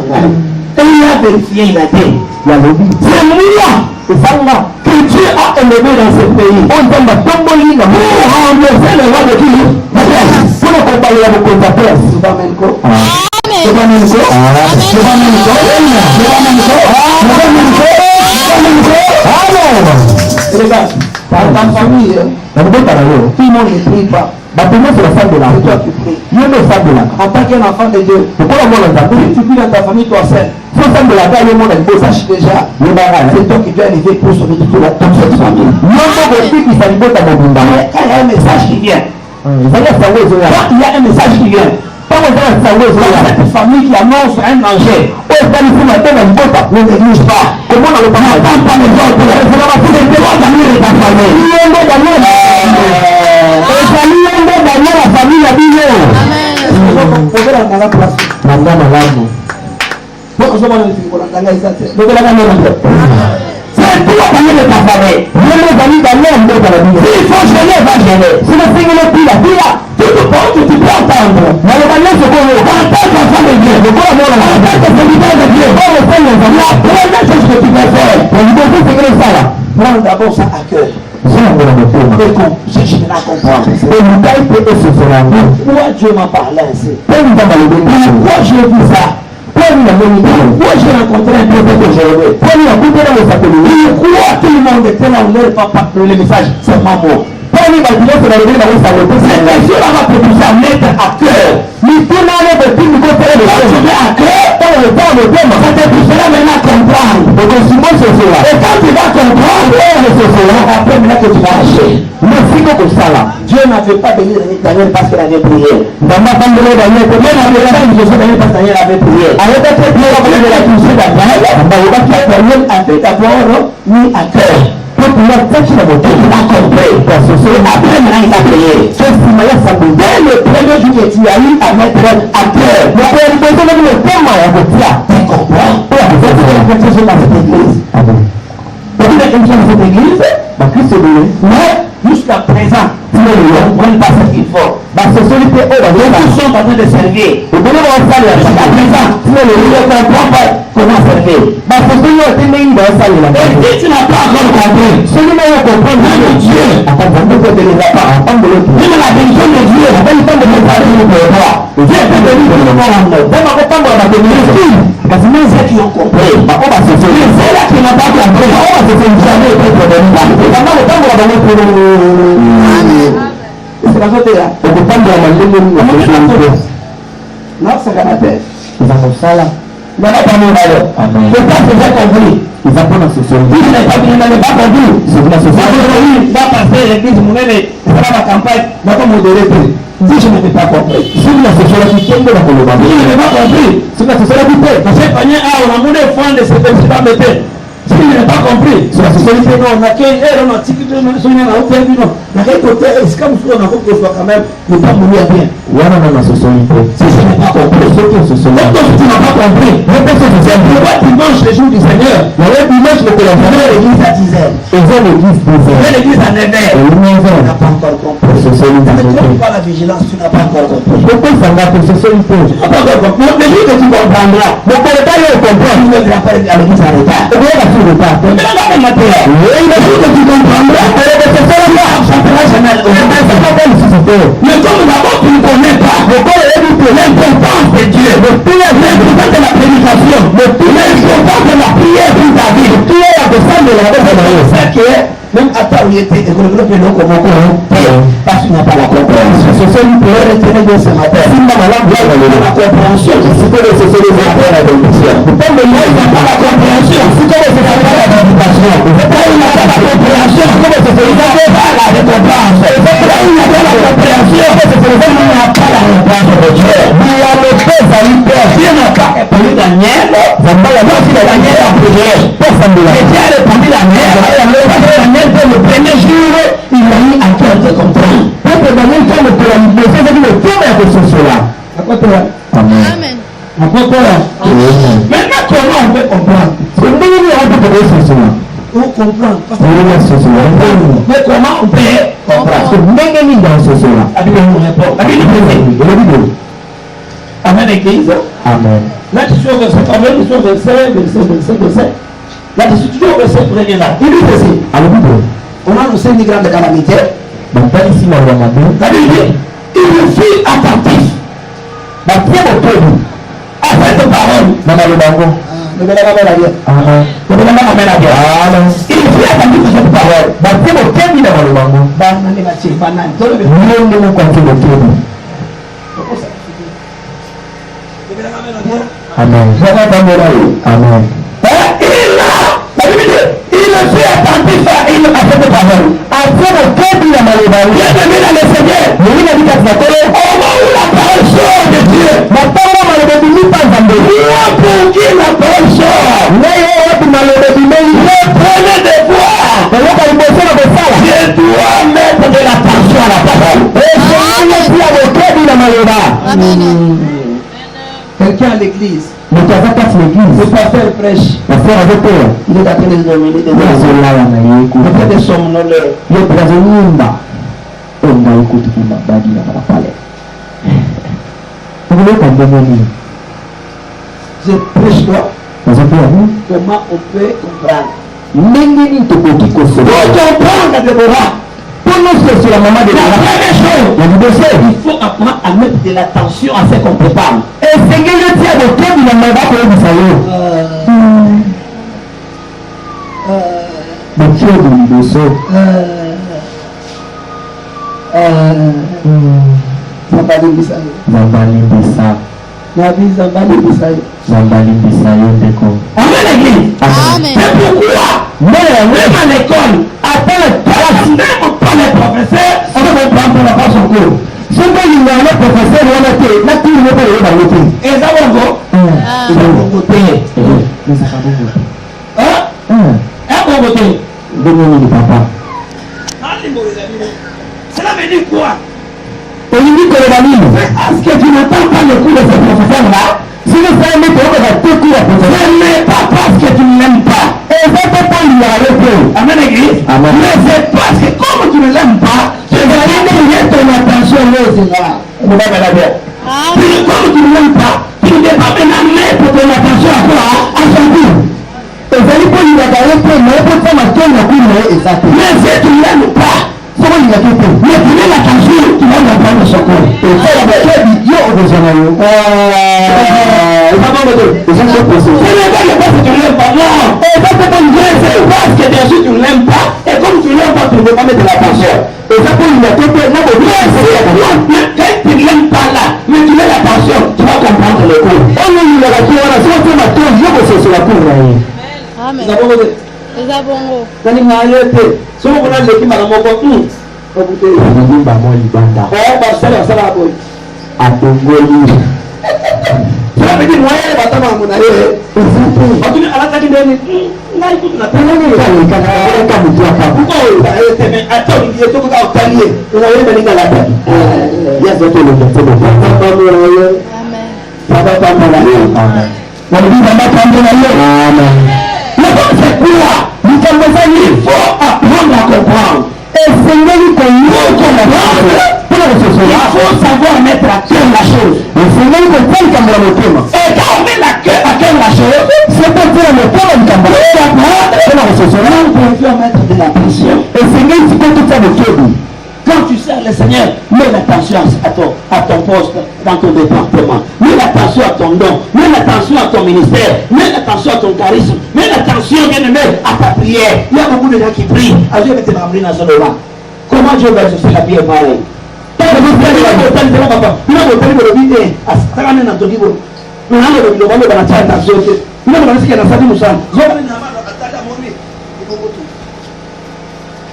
[SPEAKER 1] Et il a vérifié, il a dit. C'est moi que Dieu a élevé dans ce pays. Pour remplacer le roi de qui? Pour accompagner vos contacteurs. Regarde, dans ta famille, tout le monde ne prie pas. C'est toi qui pries. En tant qu'un enfant de Dieu, tu pries dans ta famille, toi seul. Sache déjà, c'est toi qui dois élever pour sauver toute cette famille. Quand il y a un message qui vient, cette famille qui annonce un danger, ne néglige pas. Comment on ne n'attend pas les autres, de ta famille. La famille a dit c'est pour la famille de ta famille. Il faut gêner, va gêner. Si le Seigneur est pire, tu peux entendre. Mais le Seigneur se connaît. En tant qu'enfant de Dieu, en tant que serviteur de Dieu, la première chose que tu peux faire, prends d'abord ça à cœur. Je vais la comprendre. Pourquoi Dieu m'a parlé ainsi? Pourquoi j'ai vu ça? Moi j'ai rencontré un prophète aujourd'hui. Pourquoi tout le monde était là, on ne pas le message, c'est pas moi. Cette personne va produire à mettre à cœur. Quand tu mets à cœur, ça te poussera maintenant à comprendre. Et quand tu vas comprendre, après maintenant que tu vas acheter. Dieu n'avait pas béni Daniel parce qu'il avait prié. Même avait parce que Daniel avait prié. Daniel avait d'abord mis à cœur. Il a compris. Après maintenant il a prié. Dès le premier jour que tu as eu à mettre à cœur, tu comprends? Cette église, mais jusqu'à présent, tu ne comprends pas ce qu'il faut. Tous sont en train de servir. Jusqu'à présent, tu ne comprends pas comment servir. Et si tu n'as pas encore compris, même Dieu, même la bénédiction de Dieu, Dieu peut bénir tout le monde. Parce que même ceux qui ont compris, ceux-là qui n'ont pas compris, jamais été bénis. C'est la faute là. Non, c'est la terre. Pourquoi c'est déjà compris? Il n'a pas compris. Il va passer à l'église, mon aîné, il fera la campagne, il va pas modérer plus. Si je n'avais pas compris. Si je n'avais pas compris. Parce que on a mon enfant de ce petit pas mettre. Si je n'ai pas compris, c'est la société, non, on accueille, on a tiré de nos soins, on a fait du nom. On a côté, c'est comme si on a compris quand même, ne pas mourir bien. Si je n'ai pas compris, donc si tu n'as pas compris, pourquoi dimanche, le jour du Seigneur, l'église à 10h, l'église à 9h, on n'a pas encore compris. Tu ne pas la vigilance, tu n'as pas encore compris. Le jour que tu comprendras, tu ne vas pas à l'église en retard. Mais le jour que tu comprendras, mais comme d'abord tu ne connais pas l'importance de Dieu, l'importance de la prédication, l'importance de la prière pour ta vie, c'est que même à ta où il était, parce que tu n'as pas la compréhension. C'est ce qui peut retenir de ce matin. Si la compréhension, c'est que c'est les affaires à l'éducation. Comme le monde n'a pas la compréhension, c'est que c'est la l'éducation. Quand il n'a pas la compréhension, c'est que c'est la récompense. Quand il n'a pas la compréhension, c'est que c'est n'a pas la récompense de Dieu. Il y a le père, Dieu n'a pas répondu Daniel. Daniel a prié. Et Dieu a répondu Daniel. Le premier jour, il a mis à cœur de comprendre. Amen. Maintenant, comment on peut comprendre? On comprend. Mais comment on peut comprendre? Amen, Église. Amen. Là, tu suis au verset 27. Là, tu suis toujours au verset premier là. Il dit ceci. On a annoncé une grande calamité. La Bible dit, il fut attentif à cette parole. Il fut attentif à cette parole. Amen. Amen. Il fut attentif à cette parole. Après le cœur de la malévole, il a donné dans le Seigneur. Au moment où la parole sort de Dieu, la parole malévole pas d'ambition. Pour qui la parole sort, prenez des voix. Je dois mettre de l'attention à la parole. Amen. Quelqu'un à l'église. Le pasteur prêche. Il est en train de dominer des hommes. Il fait des somnoleurs. Je prêche quoi? Comment on peut comprendre? Pour comprendre Déborah, pour nous c'est sur la maman de Déborah. Il faut apprendre à mettre de l'attention à ce qu'on prépare.
[SPEAKER 2] Et c'est que je tiens de tout le monde pour le salut. Le Dieu de l'Iso.
[SPEAKER 1] Zambali Bisayo.
[SPEAKER 2] Zambali Bisa.
[SPEAKER 1] Nabi Zambali Bisayo.
[SPEAKER 2] Zambali Bisayo Deko.
[SPEAKER 1] Amen l'église.
[SPEAKER 3] Amen.
[SPEAKER 1] C'est pourquoi, même à l'école, après le classe, même pas les professeurs, on va prendre la passe en cours.
[SPEAKER 2] Ce que il y a un professeur, on a été, là tout le monde est dans le pays.
[SPEAKER 1] Et ça va encore.
[SPEAKER 3] Ah.
[SPEAKER 1] Ils vont voter.
[SPEAKER 2] Mais ça va beaucoup.
[SPEAKER 1] Hein? Un bon voter.
[SPEAKER 2] Demandez le papa.
[SPEAKER 1] Cela veut dire quoi?
[SPEAKER 2] Et il dit que le famille, est-ce que tu n'entends pas le coup de ce professeur-là? Si le frère met au va te coups à professeur,
[SPEAKER 1] Mais pas parce que tu ne l'aimes pas.
[SPEAKER 2] et ça peut pas lui arrêter.
[SPEAKER 1] Amen l'église.
[SPEAKER 2] Amen.
[SPEAKER 1] Mais c'est parce que comme tu ne l'aimes pas, tu vas donner ton attention là. On va me la dire.
[SPEAKER 3] Amen.
[SPEAKER 1] Comme tu ne l'aimes pas, tu ne peux pas maintenant mettre ton attention à quoi? À son tour.
[SPEAKER 2] Et ça lui peut lui arrêter, mais pour ça, ma tourne la cour, mais ça peut.
[SPEAKER 1] Mais si tu ne l'aimes pas,
[SPEAKER 2] Ça va lui arrêter.
[SPEAKER 1] mais tu mets l'attention, tu vas lui prendre son corps.
[SPEAKER 2] Et ça, la bête, yo, on va s'en aller. Ça va me dire. Ils ont fait pour ça.
[SPEAKER 1] Ce n'est pas le parce que tu ne l'aimes pas, non.
[SPEAKER 2] Et ça peut pas lui
[SPEAKER 1] Mais
[SPEAKER 2] arrêter.
[SPEAKER 1] c'est parce que bien sûr tu ne l'aimes pas, et comme tu ne l'aimes pas, tu ne peux pas mettre l'attention.
[SPEAKER 2] Et ça peut lui arrêter, non, mais oui,
[SPEAKER 1] Mais
[SPEAKER 2] c'est ça.
[SPEAKER 1] mais quand tu ne l'aimes pas là, mais tu mets l'attention, tu vas comprendre le coup.
[SPEAKER 2] On lui a la tour, on a sorti ma tour, yo, c'est sur la cour, là.
[SPEAKER 3] Amen. Eza bongo.
[SPEAKER 1] Nani ngayete somo kuna leki mara moko okute
[SPEAKER 2] Nyumba moja Libanda.
[SPEAKER 1] basala basala boy
[SPEAKER 2] Atongoli.
[SPEAKER 1] sala bidi moye batama muna ye batuni alataki ndeni ngai kutuna
[SPEAKER 2] Nani kana mtu hapa.
[SPEAKER 1] ko teme atoni ye to ka otaliye una ye bani ngala ta
[SPEAKER 2] Yes, watu wanasema
[SPEAKER 3] Amen.
[SPEAKER 1] baba baba la
[SPEAKER 2] Amen.
[SPEAKER 1] wali baba baba la ye
[SPEAKER 2] Amen.
[SPEAKER 1] le bon c'est quoi nous sommes il faut apprendre à comprendre.
[SPEAKER 2] Et Seigneur, qu'on nous comprendre. Pour
[SPEAKER 1] Il faut savoir mettre à cœur la chose.
[SPEAKER 2] Le Seigneur, qu'on tient comme le thème.
[SPEAKER 1] Et quand on met à cœur la chose,
[SPEAKER 2] C'est pour dire le thème du Cameroun.
[SPEAKER 1] on peut mettre de la pression.
[SPEAKER 2] Et Seigneur, tu peux tout ça de Dieu.
[SPEAKER 1] Quand tu sers le Seigneur, mets l'attention à ton poste dans ton département. Mets l'attention à ton don. Mets l'attention à ton ministère. Mets l'attention à ton charisme. Mets l'attention, bien-aimé, à ta prière. Il y a beaucoup de gens qui prient. Ah, Dieu va te ramener dans ce moment. Comment Dieu va exaucer la prière pareille?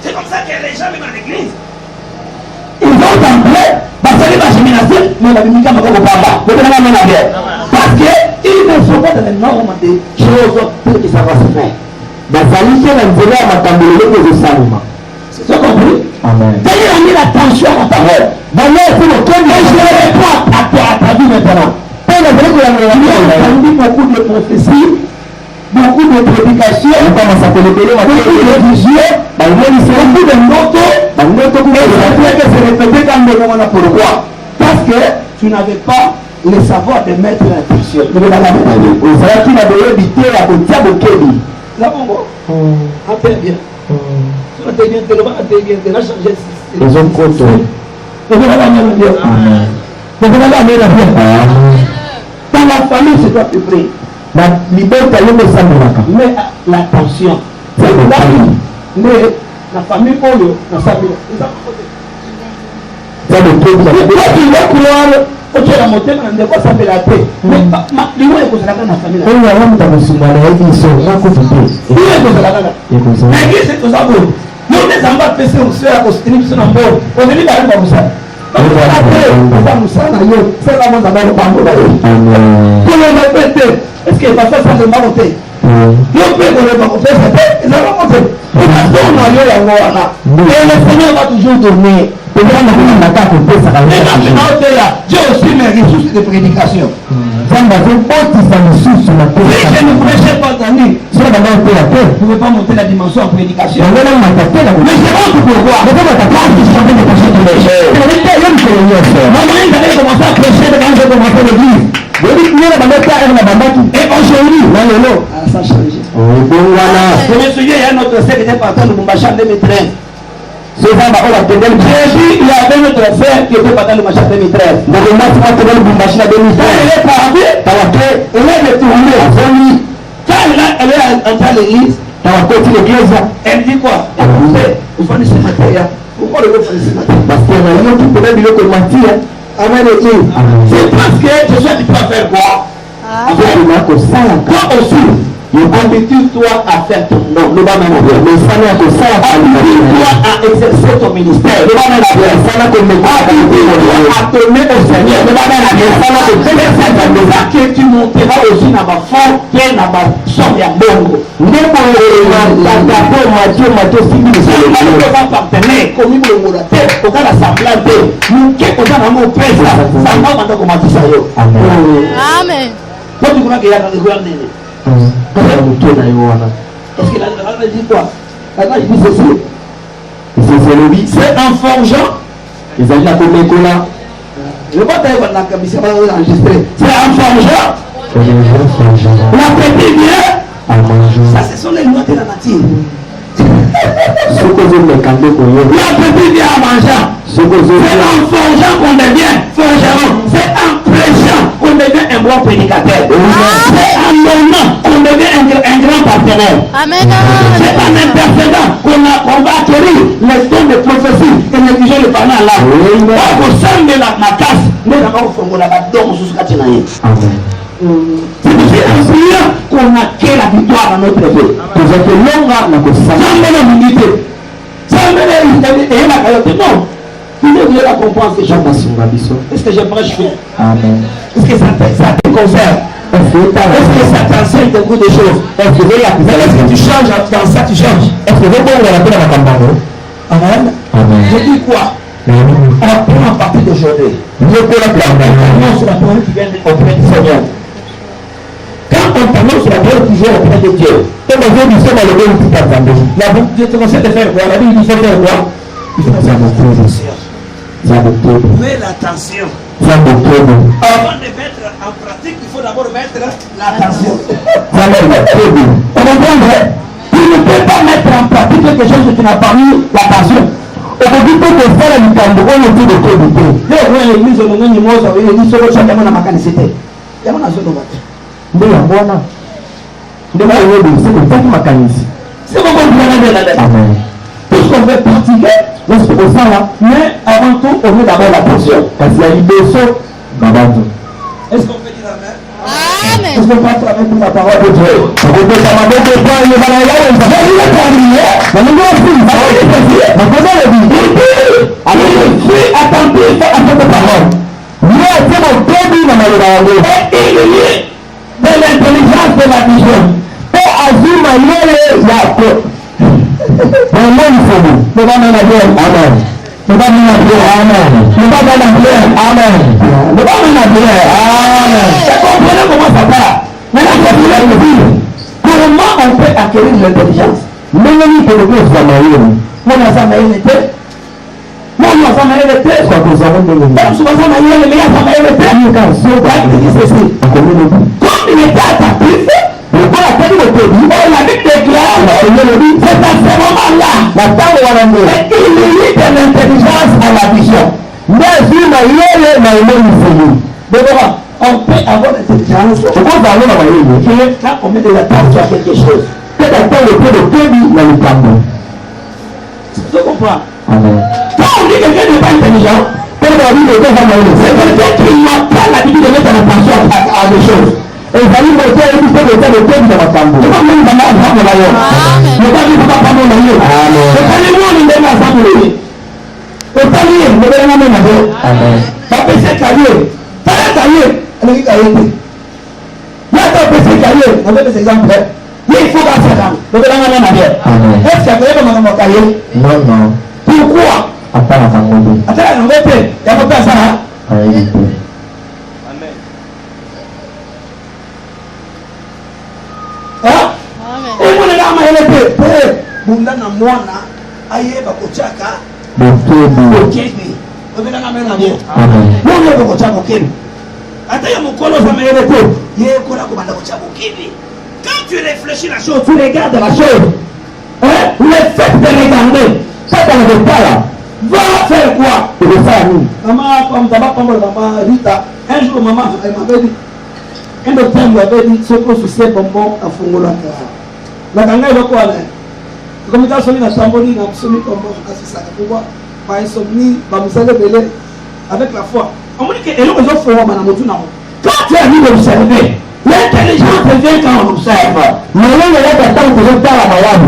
[SPEAKER 1] C'est comme ça que les gens vivent dans l'église. Ils ont templé, parce que les génération, mais la Bible ne pas. Parce qu'ils ne sont pas dans les normes des choses que ça va se faire.
[SPEAKER 2] Bazalike na nzela ya matambulelo ezosalema.
[SPEAKER 1] C'est compris?
[SPEAKER 2] Amen.
[SPEAKER 1] D'ailleurs, on met l'attention à ta parole.
[SPEAKER 2] D'ailleurs, c'est le thème
[SPEAKER 1] Et je réponds à ta vie maintenant.
[SPEAKER 2] Pour la vraie que
[SPEAKER 1] Il y a entendu beaucoup de prophéties, beaucoup de prédications,
[SPEAKER 2] kama ça peut le payer
[SPEAKER 1] beaucoup de visions, beaucoup de motos, et ça fait que c'est répété quand le moment. Pourquoi? Parce que tu n'avais pas le savoir de mettre l'attention. Là, mon gars, entends bien. Si on te bien, tu vas changer.
[SPEAKER 2] Ils ont compté.
[SPEAKER 1] Dans la famille, c'est toi qui pries.
[SPEAKER 2] La liberté est le samouraka.
[SPEAKER 1] Mais l'attention, c'est la famille. Mais la famille, on le famille.
[SPEAKER 2] C'est le thème.
[SPEAKER 1] Toi, tu vas croire. Ok, la montée, on ne pas s'appeler la paix. Mais les gens, ils posent la dans la famille.
[SPEAKER 2] On a un peu de soumana et ils sont là pour vous.
[SPEAKER 1] Ils posent la dans. L'église, c'est tout ça. Nous, les enfants, c'est un soeur à construire, c'est un bon. On est là pour ça. C'est la monde dans le bandeau. Pour le répéter, est-ce qu'il va faire ça de ma montée? Nous, on peut le monter, ils vont monter. Et le Seigneur va toujours tourner.
[SPEAKER 2] Dieu
[SPEAKER 1] aussi mes ressources de prédication. Si je ne prêchais pas d'année, je ne pouvais pas monter la dimension en prédication. Mais c'est autre pourquoi. Quand je chantais des cachets de l'échelle. Maman, il allait commencer à prêcher quand j'ai commencé l'église. Et aujourd'hui, ça a changé. Je me souviens, il y a un autre secrétaire partant de Mumbacha en 2013.
[SPEAKER 2] Jésus, il y avait notre frère qui était pendant le machin 2013. Quand il est parti, il est retourné. Quand elle est entrée à l'église, elle dit quoi? Il faut laisser ma terre. Pourquoi le veut laisser ma terre? Parce qu'il y a un qui peut dire que ma fille, amen l'église. C'est parce que Jésus a dit tu vas faire quoi? Toi aussi. Habitue-toi à faire ton nom. Habitue-toi à exercer ton ministère. Habitue-toi à donner au Seigneur. C'est ça que tu monteras aussi dans ma forme, dans ma chambre à Bongo. Si on va partenaire, comme il me l'a fait, on va l'assembler. Nous, qu'est-ce qu'on a dans mon père, ça va maintenant comment tu sais.
[SPEAKER 3] Amen.
[SPEAKER 2] Quand tu crois qu'il y a dans le gouvernement. Est-ce qu'il a dit quoi? Il dit ceci. C'est en forgeant. Je ne vais pas enregistrer. C'est en forgeant. La petite vient. Ça, ce sont les lois de la nature. La petite vient en mangeant. C'est en forgeant qu'on devient forgeron. C'est en prêchant qu'on devient un bon prédicateur. C'est en donnant qu'on devient un grand partenaire.
[SPEAKER 3] Amen.
[SPEAKER 2] C'est en intercédant qu'on va acquérir les dons de prophétie et les visions de parler en langue. Au sein de la casse, nous avons fait la don sous ce cas. C'est aussi en priant qu'on acquiert la victoire dans notre vie. Vous êtes longue à la unité. Non. Il est la comprendre que est-ce que j'aimerais faire? Amen. Est-ce que ça te concerne? Est-ce que ça t'enseigne beaucoup de choses? Est-ce que tu changes dans ça, tu changes? Est-ce que vous pouvez la paix dans la campagne? Amen. Je dis quoi? Apprends à partir d'aujourd'hui. Nous t'annonce la parole qui vient auprès du Seigneur. Quand on t'annonce la parole qui vient auprès de Dieu, tu te conseilles de faire quoi? La Bible dit de faire quoi? Il faut faire mais l'attention. Avant de mettre en pratique, il faut d'abord mettre l'attention. On comprend? Tu ne peux pas mettre en pratique quelque chose que tu n'as pas mis l'attention. Aujourd'hui, tu peux faire le cambo, on est de crédité. L'église, on est une chose, l'église, on est une mécanicité. Il y a une zone de c'est comme on dit la tout ce qu'on veut pratiquer, mais avant tout, on met d'abord l'attention. Parce qu'il y a une leçon. Est-ce qu'on peut dire amen?
[SPEAKER 3] Amen.
[SPEAKER 2] Est-ce qu'on peut travailler pour la parole de Dieu? Attentif à cette parole. Moi, c'est mon début dans ma vie. Et il y de l'intelligence de la vision. Et Azuma Yele Yako. Amen. Nous va mener la bière. Amen. Nous va mener la bière. Amen. Nous va mener la bière. Amen. Nous va mener la bière. Amen. Vous comprenez comment ça part? Maintenant, comment on peut acquérir l'intelligence? Même si on peut le Zamaïen. Mon Zamaïen était. Mon Zamaïen était. Soit que Zamaïen était. Même si Zamaïen le meilleur Zamaïen était. Il dit ceci. Comme il était attentif. La Bible déclare, c'est à ce moment-là qu'il y a de l'intelligence à la vision. Mais on peut avoir l'intelligence quand on met de l'attention à quelque chose. Tu comprends? Quand on dit que quelqu'un n'est pas intelligent, c'est quelqu'un qui n'a pas l'habitude de mettre l'attention à des choses. Et ça lui fait le thème de la Tambo. C'est pas même dans la Tambo d'ailleurs. Le pas du papa Tambo d'ailleurs. C'est pas les mots de la Tambo d'ailleurs. Le taillé, le dernier même d'ailleurs. Papa c'est taillé. Taillé. Elle est taillée. Là, tu peux taillé. On fait des exemples. Il faut pas faire ça. Le dernier même d'ailleurs. Est-ce qu'il y a quelqu'un qui m'a taillé? Non. Pourquoi? Attends, on va faire. Il y a pas de ça. Bundana mwana ayeba kochaka bokebi obelanga mena bien mwana kochaka bokebi ata ya mukolo za mele to ye kola ko banda kochaka bokebi. Quand tu réfléchis la chose, tu regardes la chose, le fait de regarder, ça te
[SPEAKER 1] Va faire quoi? Maman, comme d'abord, comme maman Rita, un jour, maman, elle m'avait dit, un docteur lui avait dit, ce que je sais, bonbon, à Fongola. La ganga est quoi là? Comme il a sonné la chamboni, il a sonné comme ça, pouvoir, par insomnie, par vous allez belé, avec la foi. On me dit que les gens font un peu. Quand tu as envie d'observer, l'intelligence vient quand on observe. Mais là, il y a des temps que je parle à Mayam.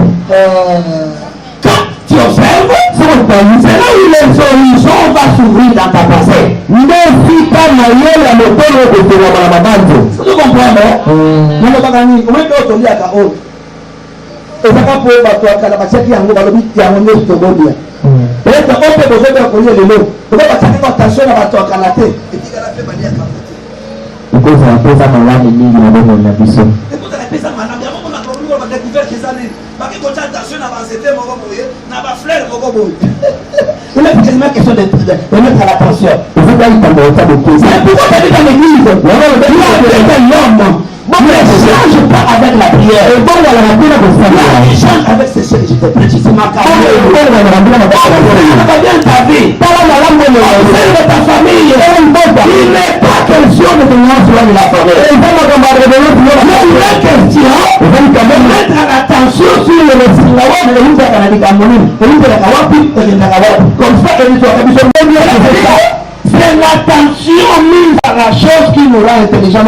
[SPEAKER 1] Quand tu observes, c'est là où les horizons vont s'ouvrir dans ta pensée. Mais si tu as la moteur de la bande, tu comprends, non? Non, pas gagné. Comment tu as dit à Carole? Et ça va pour toi, la matière qui a un gros ballon qui a un autre bon bien. Peut-être qu'on peut poser un collier de l'eau. On va passer attention à toi, à la tête. Et puis, elle a fait manière à côté. Pourquoi ça a fait ça, malade, et il y a un abysson? Écoute, elle a fait ça, malade. Il y a beaucoup de gens qui ont découvert qu'ils allaient. Parce que quand tu as attention à avancer, tu as fleur, tu as il est quasiment question de mettre à l'attention. Vous avez pas de temps de cause. Pourquoi tu habites dans l'église? L'homme. Bon, mais change pas avec la prière. Et bon, la change avec ses choses. Je te prie, c'est ma carrière. Bien ta vie. Observe ta famille. Il n'est pas question de tenir sur la famille. Il est question de mettre l'attention sur le comme ça, c'est l'attention mise à la chose qui nous rend intelligent.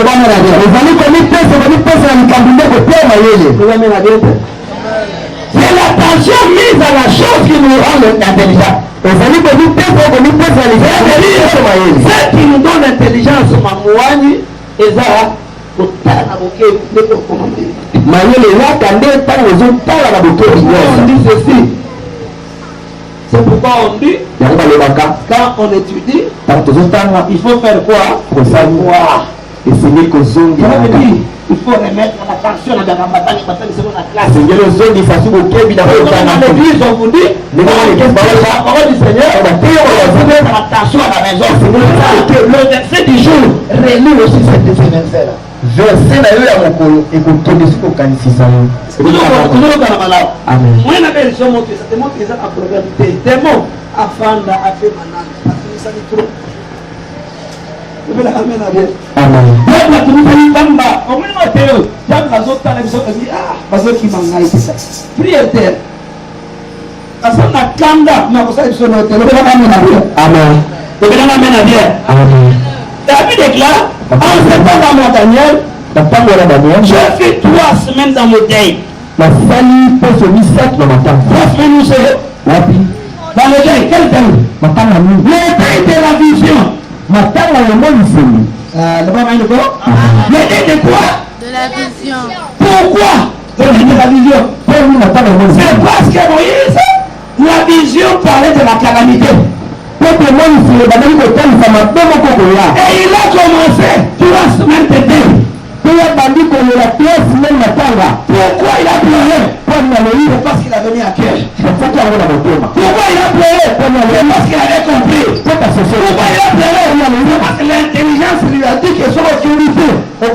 [SPEAKER 1] C'est l'attention mise à la chose qui nous rend intelligent. Ce qui nous donne l'intelligence, Mamouani, et ça, on dit ceci. C'est pourquoi on dit, quand on étudie, il faut faire quoi? Pour savoir. Et c'est mieux que Zongi. Il faut remettre l'attention à la bataille selon la classe. Dans l'église, on vous dit, la parole du Seigneur, il faut mettre l'attention à la maison. Le verset du jour relie aussi cette verset-là. Verset na yo ya mokolo ekotondisi kokanisisa yo. Amen. Moi na version montre ça te montre que ça a probabilité. Démon afanda afe manana. Afinisa ni trop. Amen. Amen. La tumisa bamba. On me mateo. Jam la zota la biso dit ah, parce que mangai ça. Prière terre. Asana kanda na kosa biso no telo. Amen. Amen. David déclare, en ce temps dans mon Daniel, je fais 3 semaines dans mon deuil. La famille peut se mettre 7 dans ma temps. 3 semaines, nous sommes dans le deuil. Quel deuil? Le deuil de la vision. Le deuil de quoi?
[SPEAKER 3] De la vision.
[SPEAKER 1] Pourquoi? Le deuil de la vision. C'est parce que Moïse, la vision parlait de la calamité. Et il a commencé 3 semaines de deuil. Pourquoi il a pleuré? Parce qu'il a venu à cœur. Pourquoi il a pleuré? Parce qu'il avait compris. Pourquoi il a pleuré? Parce que l'intelligence lui a dit que son autorité. Et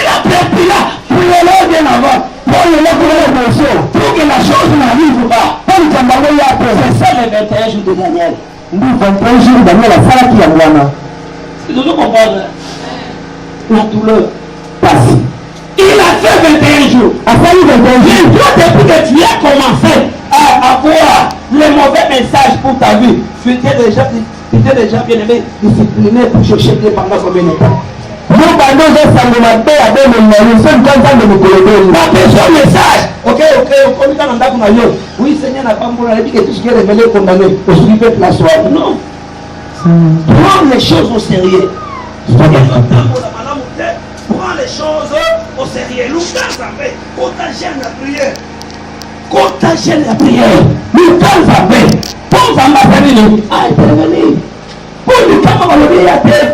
[SPEAKER 1] il a pris là pour le bien avant. Pour que la chose n'arrive pas. C'est ça le 21 jours de Daniel. C'est toujours comprendre la douleur passe. Il a fait 21 jours. Et toi, depuis que tu as commencé à avoir les mauvais messages pour ta vie, tu étais déjà bien aimé, discipliné pour chercher pendant combien de temps? La personne message. Ok, oui, Seigneur n'a pas dit que tout ce qui est révélé est condamné. Je suis fait la soirée. Non. Prends les choses au sérieux. Prends les choses au sérieux. Lucas avait contagieux la prière. Contagieux la prière. Lucas avait. Pour s'ambassadeur. Ah, intervenir. Pour Lucas, on va le dire à terre.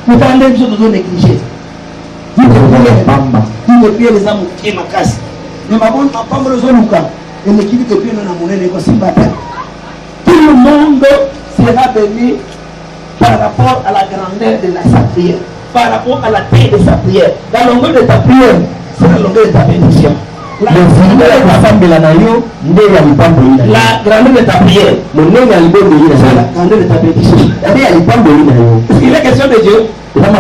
[SPEAKER 1] Vous avez des choses de négliger. Vous ne pouvez les âmes qui ma casse. Mais ma bonne femme de Zonuka, et l'équipe de Pino Namoune, les Gossimbata. Tout le monde sera béni par rapport à la grandeur de sa prière, par rapport à la taille de sa prière. La longueur de ta prière, c'est la longueur de ta bénédiction. La grandeur de ta prière.
[SPEAKER 2] Est-ce
[SPEAKER 1] qu'il est question de Dieu? Il est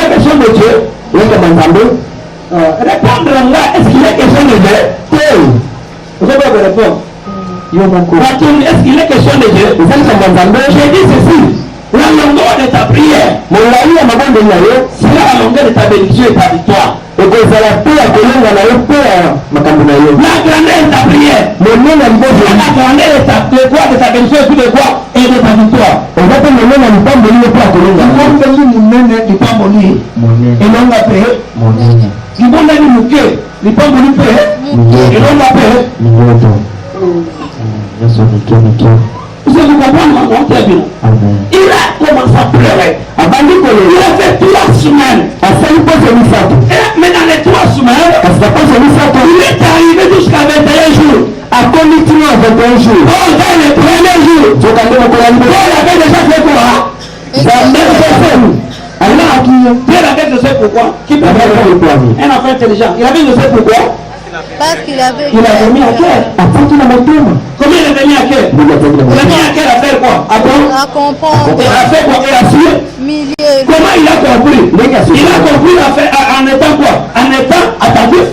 [SPEAKER 1] question de Dieu. Répondre là, est-ce qu'il est question de Dieu? Vous avez pas répondre. Est-ce qu'il est question de Dieu? J'ai dit ceci. La longueur de ta prière, c'est la longueur de ta bénédiction et ta victoire. La grandeur de ta prière, la grandeur de ta bénédiction et de quoi et de ta victoire. Et l'on va payer. Il va donner le cœur. Il va donner le cœur. Et l'on va payer. Vous comprenez mon très bien. Il a commencé à pleurer. Il a fait 3 semaines. Mais dans les 3 semaines, il est arrivé jusqu'à 21 jours. Dans les premiers jours, il avait déjà fait quoi? Pierre avait je sais pourquoi. Un enfant intelligent. Il avait je sais pourquoi.
[SPEAKER 3] Parce qu'il avait
[SPEAKER 1] mis à cœur. Combien il avait mis à cœur? Il a mis à cœur à faire quoi?
[SPEAKER 3] à comprendre.
[SPEAKER 1] Il a fait quoi? Il a su. Comment il a compris? Il a compris en étant quoi? En étant attentif.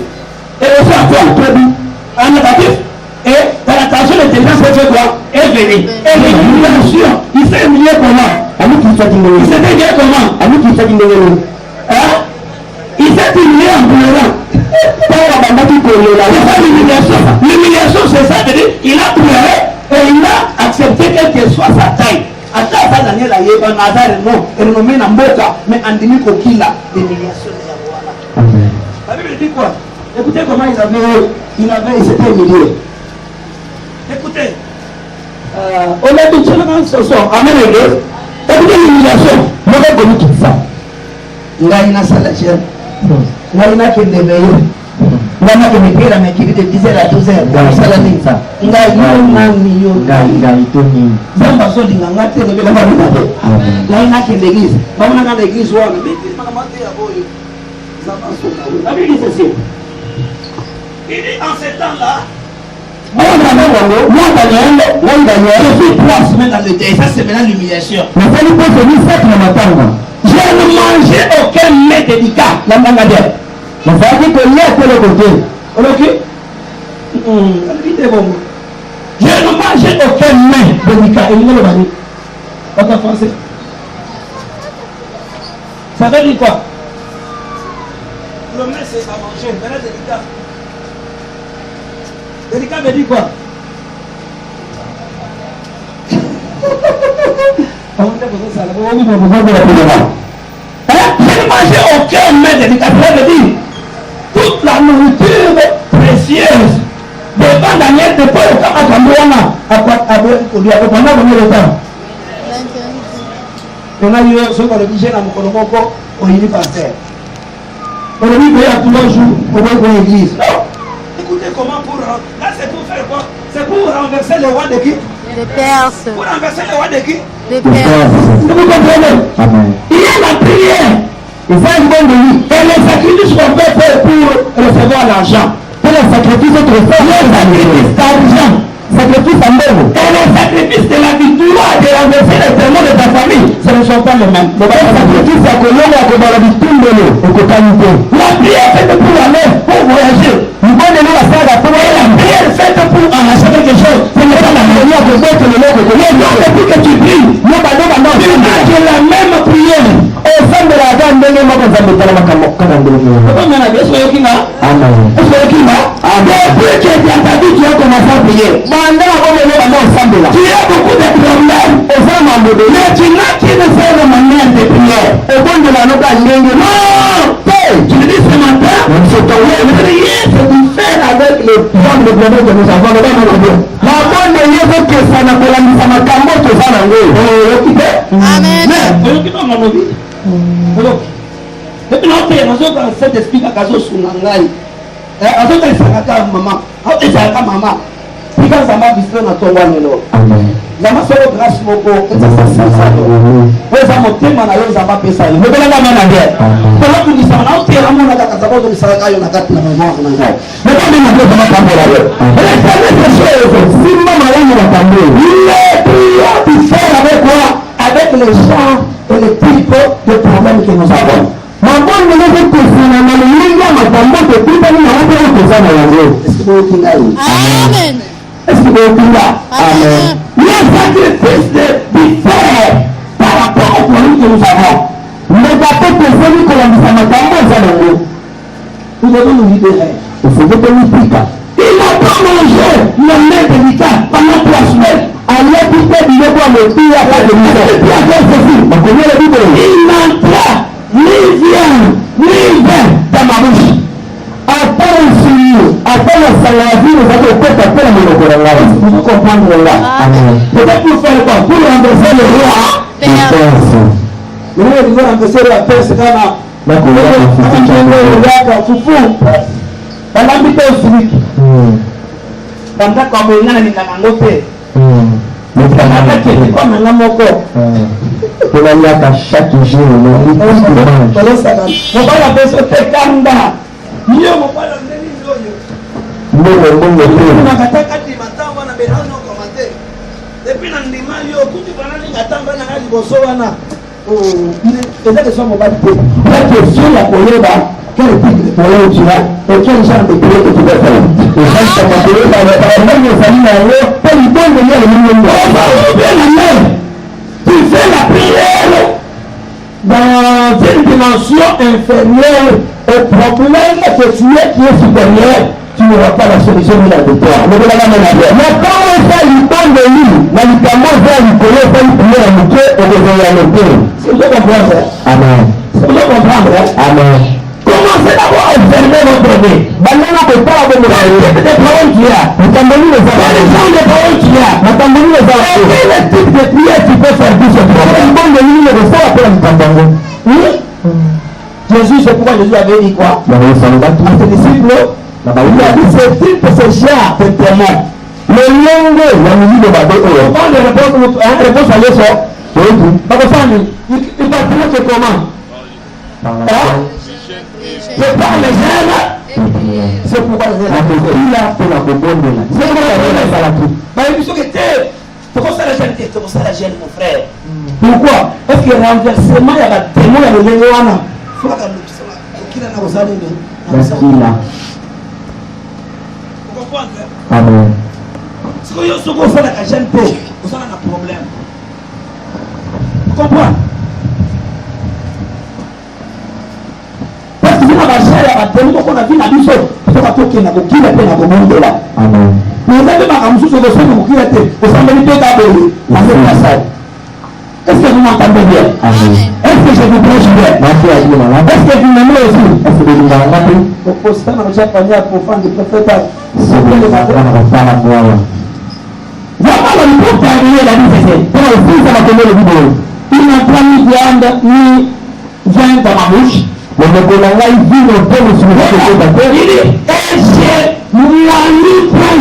[SPEAKER 1] Et aussi en quoi? En attentif. Et dans l'attention d'intelligence, c'est fait quoi? Et venir. Et l'humiliation. Il s'est humilié comment? Il s'est humilié comment? Il s'est humilié en pleurant. L'humiliation, c'est ça, il a pleuré et il a accepté quelle que soit sa taille. Daniel a eu un hasard, non, et nommé Namboka, mais Andimi Kokila, l'humiliation de la La Bible dit quoi? Écoutez comment il s'était humilié. Écoutez, on a dit ce soir, amen, écoutez l'humiliation. Il a une assalle. Il a qui déveille. Il a qui me paye la main qui de 10h à 12h. Il a l'église. Il dit en ce temps-là, moi Daniel, je fais 3 semaines dans le deuil. Ça c'est maintenant l'humiliation. Je ne mangeais aucun mets délicat. Je ne mangeais aucun mets délicat. Et il me l'a dit. En français. Ça veut dire quoi? Le mets c'est à manger. Maintenant délicat. Délicat veut dire quoi? Je ne mangeais aucun mets délicat. Ça veut dire toute la nourriture précieuse devant Daniel de Paul pendant combien de temps? On a eu ce qu'on a dit dans mon colombo au lit par terre. On a dit qu'il y a 3 jours pour voir l'église. Non, écoutez comment pour là c'est pour faire quoi? C'est pour renverser le roi de qui?
[SPEAKER 3] Les Perses.
[SPEAKER 1] Pour renverser le roi de qui?
[SPEAKER 3] Les Perses.
[SPEAKER 1] Vous comprenez? Il y a la prière. Et ça est bon de lui. Et les sacrifices qu'on peut faire pour recevoir l'argent. Pour les sacrifices d'argent. Sacrifice en même. Et les sacrifices de la victoire de renverser les témoins de ta famille, ce ne sont pas les mêmes. Les sacrifices à Colombo, à Kobalabit, tout le monde, au Kotanité. La prière faite pour aller, pour voyager. Nous prenons la salle à trouver la prière faite pour arracher quelque chose. Ce n'est pas la manière de mettre le nom de Colombo. Non, depuis que tu pries. Non, c'est la même prière. Au sein de la gamme, nous avons besoin de la macabre. Amen. Depuis que tu as entendu, tu as commencé à prier. Tu as beaucoup de problèmes. Mais tu n'as qu'une seule manière de prier. Non, tu le dis ce matin. Prier, c'est de faire avec le plan de problème que nous avons.
[SPEAKER 3] Amen.
[SPEAKER 1] La vraiment solo grâce moko eza motema na yo nzambe apesa yo mobelanga mana bien mpona kundisaka na otera mona kaka nzambe ozolisaka yo na kati na mémoire na ngai mekamena mpe matambola yo simba malamu matambola prière du faire avec quoi avec les gens et les types de problèmes que nous avons mabongo nokokosana na molingi ya matambo tokutani na ope okosana yango est-ce que boyokinga yo
[SPEAKER 3] Amen.
[SPEAKER 1] est-ce que boyokinga
[SPEAKER 3] Amen.
[SPEAKER 1] le sacrifice du frère par rapport au problème que nous avons ndeka te tozeli kolambisa makambo eza nango nous devons nous libérer osekotomipika il n'a pas mangé le lait délicat pendant 3 semaines aliaki te biloko ya motia bakomi le bible il n'entra ni viande ni vin dans ma bouche ata osili ata masanga ya vino ezaki okota mpe na monoko na ngai vous comprendre là peut-être pour faire quoi pour renverser le roi mais il faut renverser la perse kana nakaka fufu balambi te osiliki bandako aboyinga na lingaka yango te nakakende kwa nanga moko
[SPEAKER 2] tolaliaka chaque jour
[SPEAKER 1] mobala beso te kanda yo mobala ndeni oyo nakataka ndima ntango wana benano okoma te epuis na ndima yo kuti banalinga ntango nanga liboso wana eza question mobali te la question ya koyeba quel type de problème tu as et quel genre de prière que tu dois faire tu fais la prière dans une dimension inférieure au problème que tu es qui est supérieur, tu n'auras pas la solution de la victoire. Mais quand on fait l'icône de lui, la ligamment vers l'icône, on fait une prière à Dieu et de réalité. C'est vous comprendre. Amen. C'est vous comprendre. Amen. Commencez d'abord à observer votre vie. Maintenant, on ne peut pas avoir des paroles qu'il y a. Vous comprenez les gens des paroles qu'il y a. Vous comprenez les gens. Quel est le type de prière qui peut faire tout ce problème? Bon, de lui, le ressort après le Kambango. Oui. Jésus, c'est pourquoi Jésus avait dit quoi? À ses disciples, il a dit ce type, ce genre de témoin. Le longue, la musique de Babé, on les réponses à l'essor. Pas que ça, il va dire que comment? C'est pas les gènes. C'est pourquoi les gènes. C'est pourquoi ça la gêne, c'est pour ça la gêne, mon frère. Pourquoi? Parce que renversement, il y a des témoins, il y a des légumes. Il faut que vous comprenez?
[SPEAKER 2] Amen.
[SPEAKER 1] Si vous avez la gêne, vous avez un problème. Vous comprenez? Parce que vous avez la gêne, vous avez vu la vie, vous avez vu la vie.
[SPEAKER 2] Amen.
[SPEAKER 1] Vous avez vu la vie. Est-ce que vous m'entendez bien? Est-ce que je vous prêche bien? Est-ce que vous m'aimez aussi? Est-ce que vous m'entendez? Le postant n'a pas parlé à profane du prophète. Vraiment, le mot terminé, la vie, c'est pour le fils, ça va tomber le vidéo. Il n'a pas mis viande ni vin dans ma bouche. Le Mokolanga, il vit le bon sur le côté. Il dit, et j'ai moulu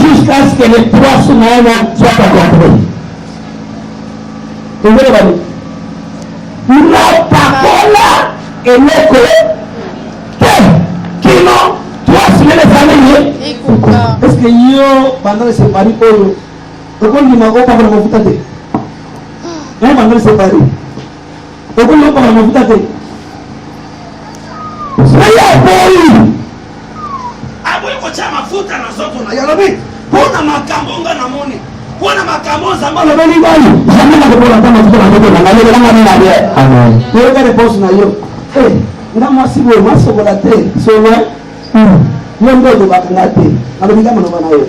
[SPEAKER 1] jusqu'à ce que les 3 semaines soient accomplies. La parole est l'écho qui n'ont 3 semaines de famille. Est-ce que yo pendant le séparé au point du mago pas vraiment vous tâter? Non, pendant le séparé. Au point du mago pas vraiment vous tâter. Soyez poli. Abo yoko chama futa na soto na yalobi. Kuna makambonga na moni. Kuna makamboza mbalo beli bali. Jamais na kubola kama futa na soto na ngale kama nina bien. Amen. Yo ka réponse na yo. Eh, na masibo masobola te. So ouais. Yo ndo bakanga te. Alobi kama no bana yo.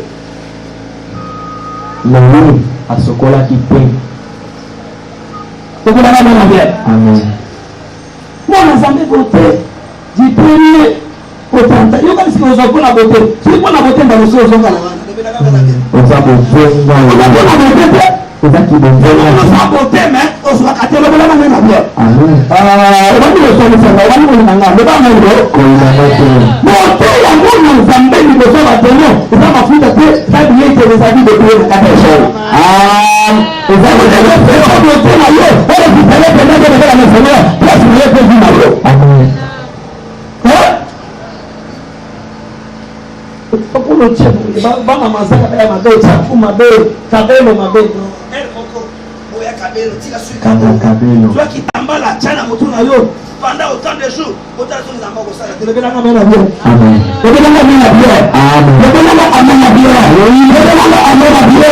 [SPEAKER 2] Lolo asokola kipe.
[SPEAKER 1] Tokola kama na bien. Amen. Mwana zambe kote. Jipeni kotanta. Yo kasi ko zokola kote. Si ko na kote mbalo so zokola na.
[SPEAKER 2] Ozabo venga. Ozaki bonvenga.
[SPEAKER 1] Ozabo teme. Ozaka tele bala na na bien.
[SPEAKER 2] Amen.
[SPEAKER 1] Wani lo soni sana. Wani mo na ngamba ba ngo. Mote ya ngona zambe ni boso bateno. Eza mafuta te. Sabi yete les avis de Dieu na kata show. Eza Toi qui t'emballes la tienne à mon tour pendant autant de jours, autant de choses à mon ça. Tu le veux la main à bien. Amen. Tu le veux la main à bien. Amen. Tu le veux la main à bien. Oui. Tu le veux la main à bien.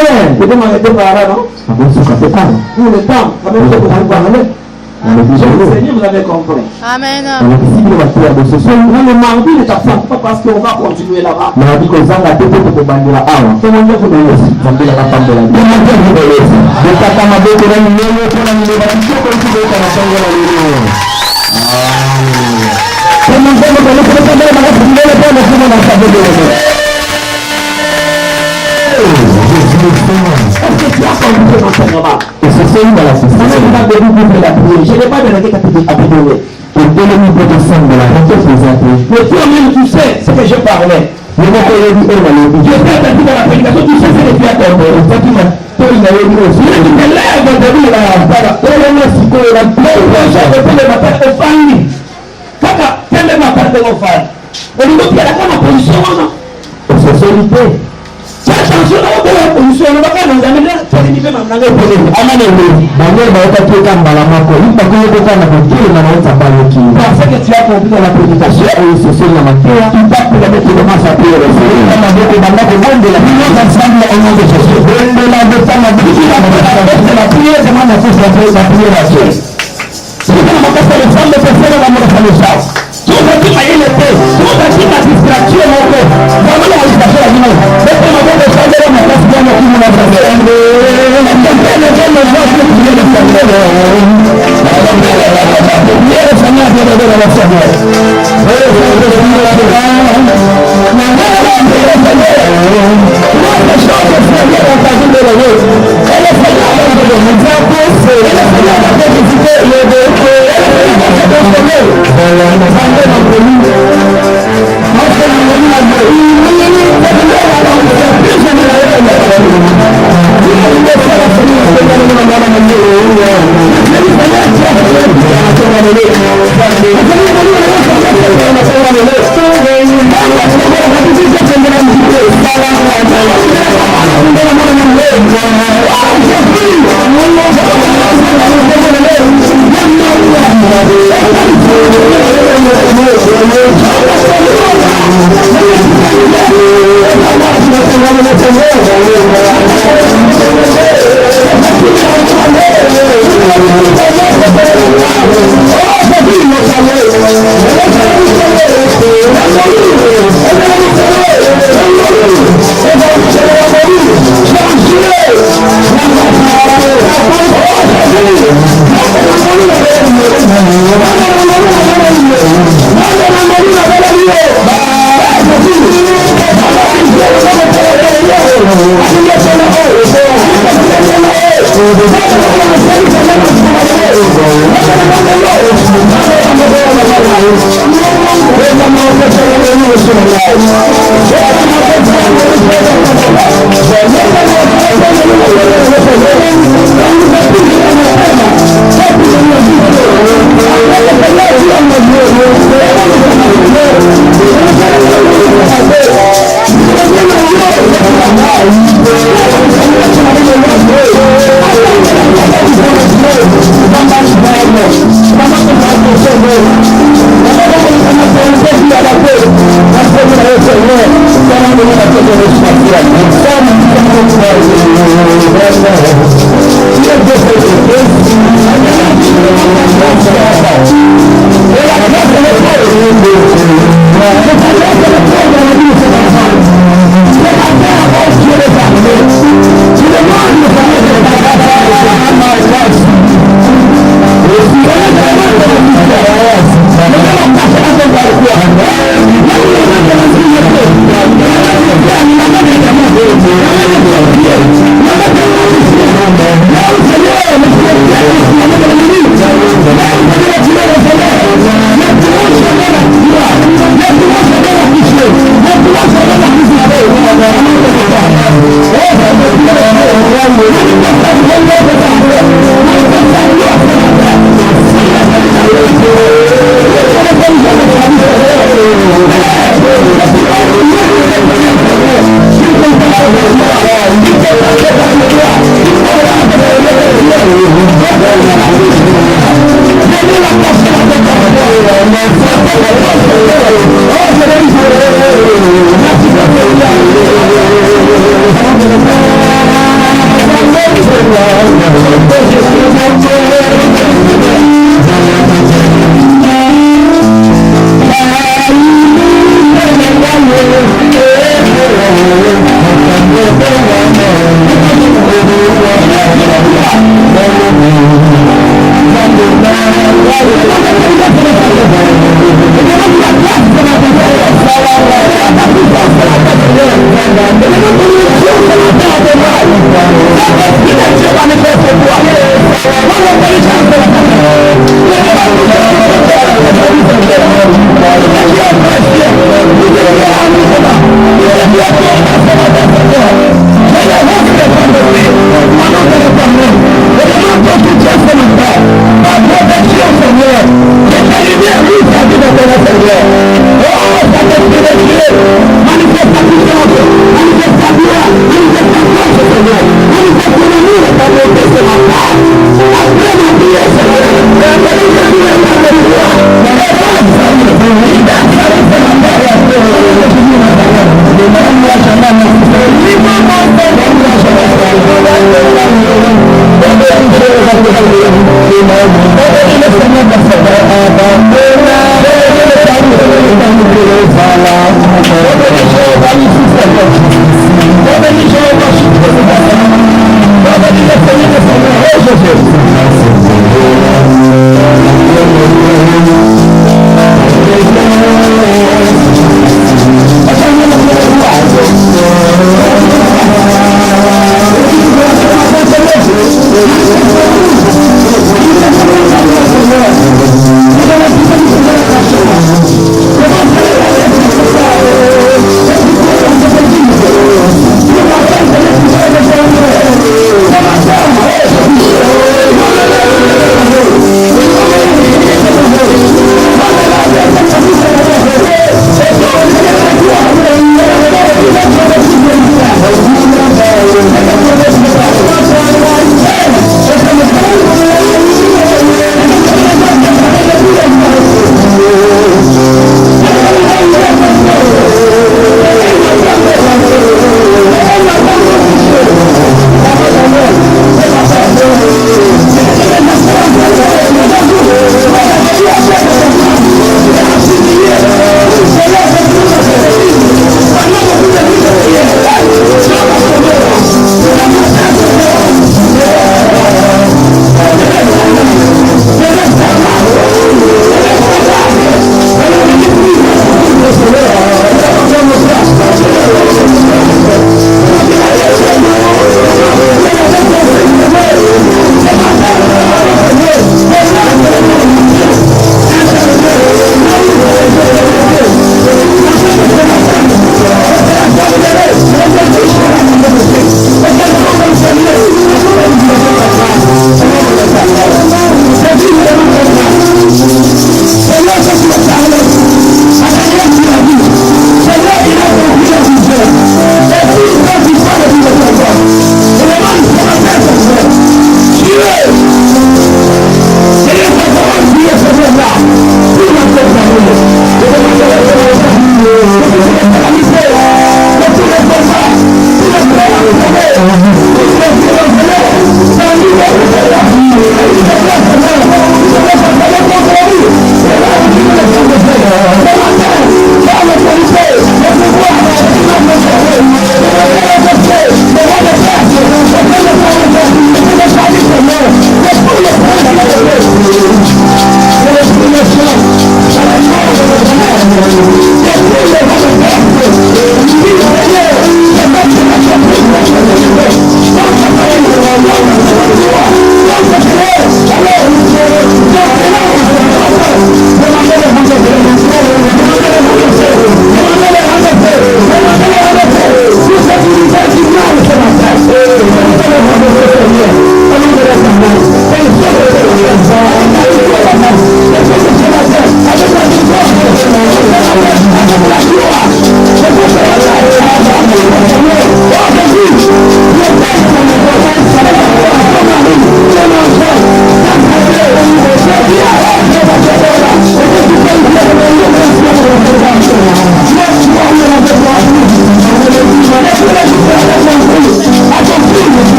[SPEAKER 1] Amen. Tu peux m'arrêter par là, non? Ah bon, ça fait pas. Pour le temps, quand même, tu peux parler. Le Seigneur vous avez compris.
[SPEAKER 3] Amen.
[SPEAKER 1] Le mardi ne t'attend pas parce qu'on va continuer là-bas. Mardi qu'on s'en a fait pour te bander là. Ah, comment dire vous devez aussi. Vous avez la femme de la vie. Comment dire vous devez aussi. De ta femme à beaucoup de numéros pour la numéro. Tu sais comme tu veux t'en changer la numéro. Comment dire vous devez faire ça dans la vie. Vous devez faire le chemin dans sa vie de l'année. Est-ce que tu as compris l'enseignement? Et c'est celui dans la système. Je n'ai pas de regret à te donner. Pour donner une protection de la regret présentée. Mais toi-même, tu sais ce que je parlais. Je vais te le dire dans la prédication, tu sais ce que tu as compris. Toi, il avait dit aussi. Tu te lèves de lui là. Le matin, au famille. Kaka, quel est ma part de mon frère? Au niveau de la position, non? C'est solité. Attention à la position, on va pas nous amener à faire une femme à la police. Parce que tu as compris dans la prédication, c'est sur la matière, tu vas pour la mettre de masse à pied. Au nom de Jésus. La prière demande à tous la prière. Si vous avez les femmes de personnes dans la famille, tout ce qui m'a été, tout ce qui m'a distraction, mon frère, vraiment la distraction la vie. Laissez-moi voir le sang de l'homme, laissez-moi voir qui m'a fait.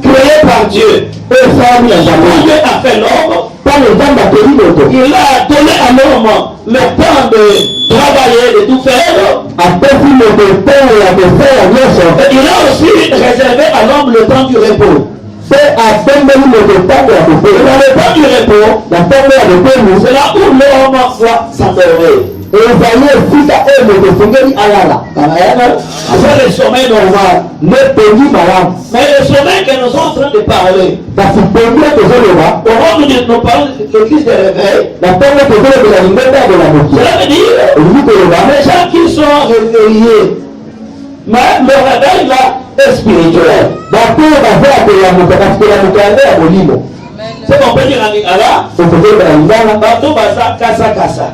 [SPEAKER 1] Créé par Dieu. Dieu a fait l'homme. Il a donné à l'homme le temps de travailler, de tout faire. Et il a aussi réservé à l'homme le temps du repos. Dans le temps du repos, c'est là où l'homme doit s'endormir. Après le sommeil normal, mais le sommeil que nous sommes en train de parler, au moment où nous parlons de l'église de réveil, cela veut dire les gens qui sont réveillés, mais le réveil là est spirituel. C'est qu'on peut dire en lingala, bateau baza kasa kasa.